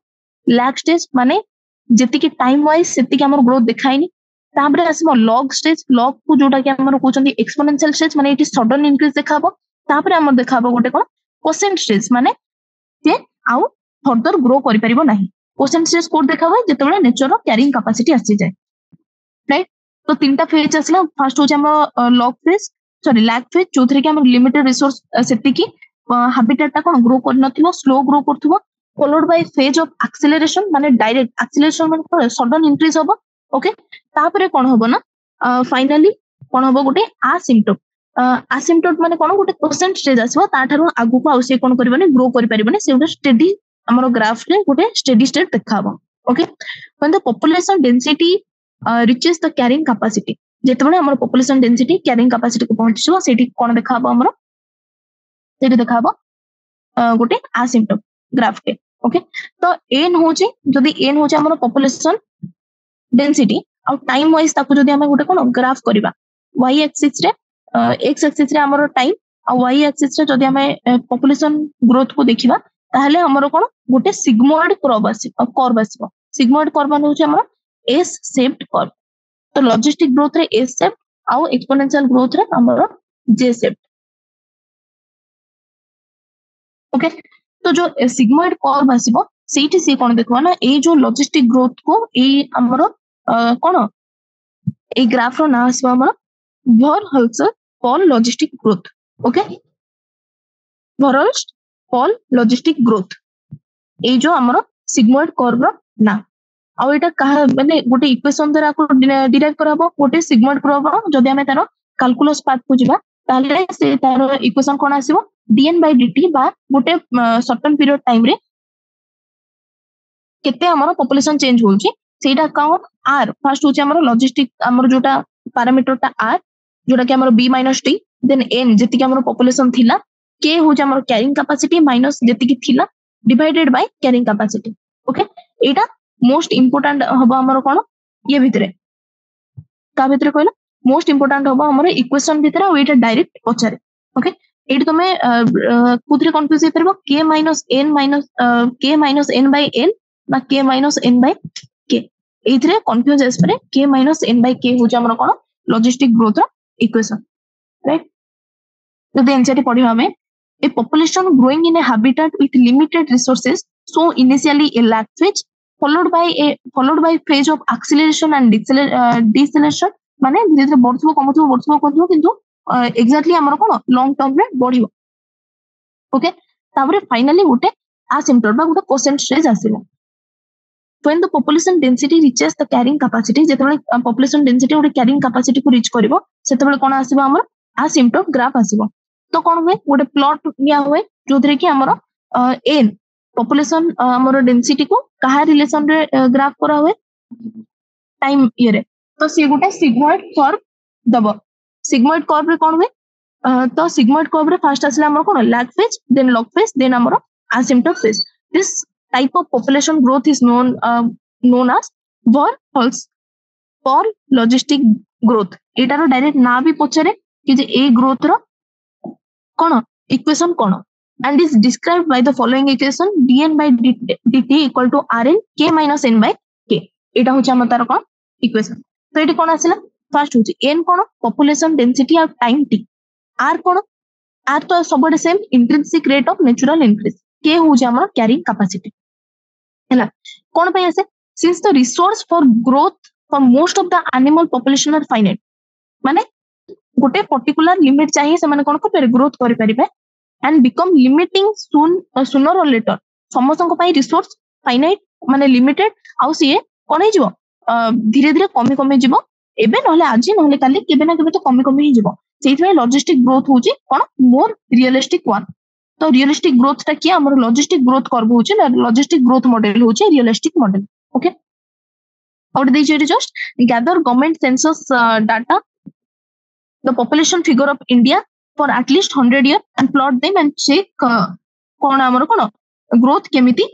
लैग स्टेज माने जति कि टाइम वाइज सेति कि हमर ग्रोथ देखाइनी ताबरे आसमो लॉग स्टेज लॉग को जोटा कि हमर कोचंदी एक्सपोनेंशियल स्टेज माने इट सडन इंक्रीज देखाबो ताबरे हमर देखाबो गोटे कोन कोसेंट स्टेज माने जे आउ फर्दर ग्रो करि परिबो नाही कोसेंट स्टेज कोड देखाबो जेतेबेले नेचर रो कैरिंग कैपेसिटी आसी जाय राइट तो तीनटा फेज असला फर्स्ट हो हमर log phase sorry lag phase जोथरे कि हमर लिमिटेड रिसोर्स सेति कि habitat ଟା କଣ ଗ୍ରୋ କରିନଥିବ, ସ୍ଲୋ ଗ୍ରୋ କରୁଥିବ, followed by phase of acceleration ମାନେ direct acceleration ମାନେ sudden increase ହବ। ଓକେ, ତାପରେ କଣ ହବ ନା finally କଣ ହବ ଗୋଟେ asymptote। asymptote ମାନେ କଣ ଗୋଟେ crescent stage ଆସିବ, ତାଠାରୁ ଆଗକୁ ଆଉ ସେ କଣ କରିବନି ଗ୍ରୋ କରିପାରିବନି, ସେ ଗୋଟେ steady ଆମର ଗ୍ରାଫ ରେ ଗୋଟେ steady state ଦେଖାହବ। Okay, when the population density reaches the carrying capacity, ଯେତେବେଳେ ଆମର population density carrying capacity କୁ ପହଞ୍ଚିଯିବ, ସେଇଠି କଣ ଦେଖାହବ ଆମର, ସେଇଠି ଦେଖାହବ ଗୋଟେ asymptote ଗ୍ରାଫ ଟେ। ଓକେ, ତ n ହଉଛି, ଯଦି n ହଉଛି ଆମର population density ଆଉ time wise ତାକୁ ଯଦି ଆମେ ଗୋଟେ କଣ ଗ୍ରାଫ କରିବା, y axis ରେ x axis ରେ ଆମର time ଆଉ y axis ରେ ଯଦି ଆମେ population growth କୁ ଦେଖିବା, ତାହେଲେ ଆମର କଣ ଗୋଟେ sigmoid curve ଆସିବ। sigmoid curve ମାନେ ହଉଛି ଆମର S shaped curve। ତ logistic growth ରେ S shaped ଆଉ exponential growth ରେ ଆମର J shaped। ओके, तो जो sigmoid curve आसिबो ସେଇଠି ସେ କଣ ଦେଖିବ ନା, ଏଇ ଯୋଉ logistic growth को ଏଇ ଆମର କଣ ଏଇ ଗ୍ରାଫ ର ନାଁ ଆସିବ ଆମର Verhulst-Paul logistic growth। Okay, Verhulst-Paul logistic growth ଏଇ ଯୋଉ ଆମର sigmoid curve ର ନା। ଆଉ ଏଇଟା କାହା ମାନେ ଗୋଟେ ଇକ୍वेସନ ଦ୍ୱାରା ଆକୁ ଡିରାଇଭ କରାହବ ଗୋଟେ sigmoid curve ର। ଯଦି ଆମେ ତାର କାଲକୁଲସ ପାର୍ଟ କୁ ଯିବା, ତାହେଲେ ସେ ତାର ଇକ୍वेସନ କଣ ଆସିବ, dn by dt ବା ଗୋଟେ ସର୍ଟନ ପିରିୟड ଟାଇମ ରେ କେତେ ଆମର ପପୁଲେସନ ଚେଞ୍ଜ ହଉଛି ସେଇଟା କଣ r। ଫାର୍ଷ୍ଟ ହଉଛି ଆମର ଲଜିଷ୍ଟିକ ଆମର ଯୋଉଟା ପାରାମିଟର ଟା r, ଯୋଉଟା କି ଆମର b minus t, ଦେନ୍ n ଯେତିକି ଆମର ପପୁଲେସନ ଥିଲା, k ହଉଛି ଆମର କ୍ୟାରିଂ କାପାସିଟି ମାଇନସ ଯେତିକି ଥିଲା ଡିଭାଇଡେड ବାଇ କ୍ୟାରିଂ କାପାସିଟି। ଓକେ, ଏଇଟା ମୋଷ୍ଟ ଇମ୍ପୋର୍ଟାଣ୍ଟ ହବ ଆମର କଣ ଇଏ ଭିତରେ, ତା ଭିତରେ କହିଲା ମୋଷ୍ଟ ଇମ୍ପୋର୍ଟାଣ୍ଟ ହବ ଆମର ଇକ୍वेସନ ଭିତରେ, ଆଉ ଏଇଟା ଡାଇରେକ୍ଟ ପଚାରେ। ଓକେ, ଏଇଠି ତମେ କୋଉଥିରେ କନଫ୍ୟୁଜ ହେଇପାରିବ, k minus n by n ନା k minus n by k, ଏଇଥିରେ କନଫ୍ୟୁଜ ଆସିପାରେ। k minus n by k ହଉଛି ଆମର କଣ ଲଜିଷ୍ଟିକ ଗ୍ରୋଥ ର ଇକ୍वेସନ, ରାଇଟ। ଯଦି ଏନସିଆରଟି ପଢିବା ଆମେ, a population growing in a habitat with limited resources so initially a lag phase followed by phase of acceleration and deceleration, ମାନେ ଧୀରେ ଧୀରେ ବଢୁଥିବ କମୁଥିବ କିନ୍ତୁ ଏକ୍ସାକ୍ଟଲି ଆମର କଣ ଲଙ୍ଗ ଟର୍ମ ରେ ବଢିବ। ଓକେ, ତାପରେ ଫାଇନାଲି ଗୋଟେ asymptote ବା ଗୋଟେ crescent stage ଆସିବ। when the population density reaches the carrying capacity, ଯେତେବେଳେ population density ଗୋଟେ carrying capacity କୁ reach କରିବ, ସେତେବେଳେ କଣ ଆସିବ ଆମର asymptote graph ଆସିବ। ତ କଣ ହୁଏ, ଗୋଟେ ପ୍ଲଟ ନିଆ ହୁଏ ଯୋଉଥିରେ କି ଆମର n population ଆମର density କୁ କାହା ରିଲେସନ ରେ ଗ୍ରାଫ କରା ହୁଏ, टाइम इयरे। तो सी गोटे सिग्मोइड कर्व दबो। सिग्मोइड कर्व रे कोन हुए, तो सिग्मोइड कर्व रे फर्स्ट आसला हमर कोन lag phase, then log phase, then हमर asymptote phase। This type of population growth is known as Verhulst-Paul logistic growth। एटारो डायरेक्ट ना भी पछरे कि जे ए ग्रोथ रो कोन इक्वेशन कोन, and is described by the following equation dn by dt equal to rn k minus n by k। एटा होची हम तार कोन इक्वेशन। तो एटी कोन आसिला, फर्स्ट होची n कोन पॉपुलेशन डेंसिटी और टाइम t, r कोन r तो सबडे same intrinsic rate of natural increase, k होची हमर कैरिंग कैपेसिटी हैला। कोन पे आसे, since the resource for growth for most of the animal population are finite, माने गोटे पर्टिकुलर लिमिट चाहिए से माने कोन को ग्रोथ करि परिबे and become limiting sooner or later। समस्तन पई रिसोर्स फाइनाइट माने लिमिटेड, आउ सीए कोन हे जिवो धीरे धीरे कमी कमी जिवो, एबे नहले आज नहले काली केबे ना केबे तो कमी कमी ही जिवो। सेइथमे लॉजिस्टिक ग्रोथ होची कोन मोर रियलिस्टिक वन। तो रियलिस्टिक ग्रोथ ता कि हमर लॉजिस्टिक ग्रोथ कर्व होची, लॉजिस्टिक ग्रोथ मॉडल होची रियलिस्टिक मॉडल। ओके, और दे जे just gather government census data the population figure of India for at least 100 years and plot them and check कोन हमर कोन ग्रोथ केमिति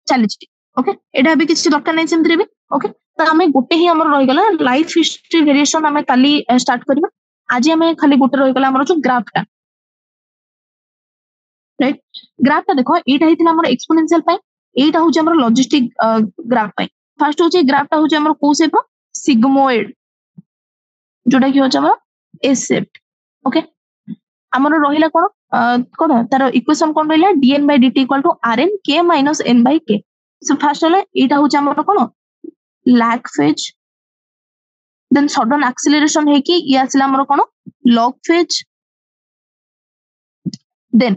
चलिछि। ओके, एटा भी किछि दरकार नै सेमत्रे भी। ओके, तो हमें गोटे ही हमर रहि गला लाइफ हिस्ट्री वेरिएशन, हमें काली स्टार्ट करबा। आज हमें खाली गोटे रहि गला हमर जो ग्राफ टा, राइट। ग्राफ टा देखो, एटा हितला हमर एक्सपोनेंशियल पाई, एटा होची हमर लॉजिस्टिक ग्राफ पाई। फर्स्ट होची ग्राफ टा होची हमर को शेप सिग्मोइड, जोटा कि होची हमर एस शेप। ओके, हमर रहिला कोन कोन तार इक्वेशन कोन रहिला dn by dt equal to rn k minus n by k। So first होला एटा होची हमर कोन lag phase, then sudden acceleration है कि ये आसला हमर कोन लॉग फेज, देन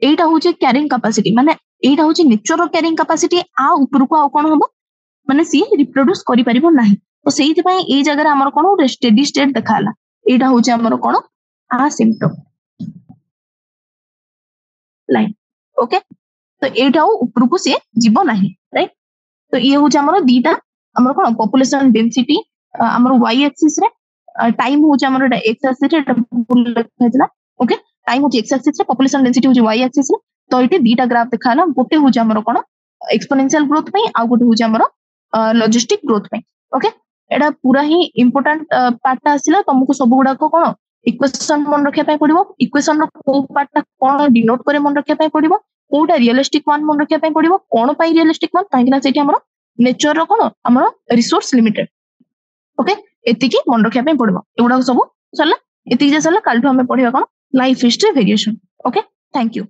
एटा होचे कैरिंग कैपेसिटी माने एटा होचे नेचर कैरिंग कैपेसिटी आ ऊपर को आ कोन हबो माने सी रिप्रोड्यूस करि परिबो नाही तो सेहिति पई ए जगह हमर कोन स्टेडी स्टेट देखाला एटा होचे हमर कोन आ सिम्पटम लाइन ओके तो एटा ऊपर को से जीवो नाही राइट तो ये होचे हमर दीटा हमर कोन पॉपुलेशन डेंसिटी हमर y एक्सिस रे टाइम होचे हमर x एक्सिस रे भूल लिखाइला ओके टाइम होचे x एक्सिस रे पॉपुलेशन डेंसिटी होचे y एक्सिस रे तो इटे दीटा ग्राफ देखाला गोटे होचे हमर कोन एक्सपोनेंशियल ग्रोथ पई आ गोटे होचे हमर लॉजिस्टिक ग्रोथ पई ओके एडा पूरा ही इंपोर्टेंट पार्ट आसिला तुमको सब गुडा को कोन इक्वेशन मन रखे पई पड़िबो इक्वेशन रो को पार्ट कोन डिनोट करे मन रखे पई पड़िबो कोटा रियलिस्टिक वन मन रखे पई पड़िबो कोन पई रियलिस्टिक वन काहे कि ना सेठी हमर नेचर रो कोन हमर रिसोर्स लिमिटेड ओके एतिकी मन रखे पई पड़िबो एगुडा सब सरला एतिकी जे सरला काल हम पढिबा कोन life history variation okay thank you.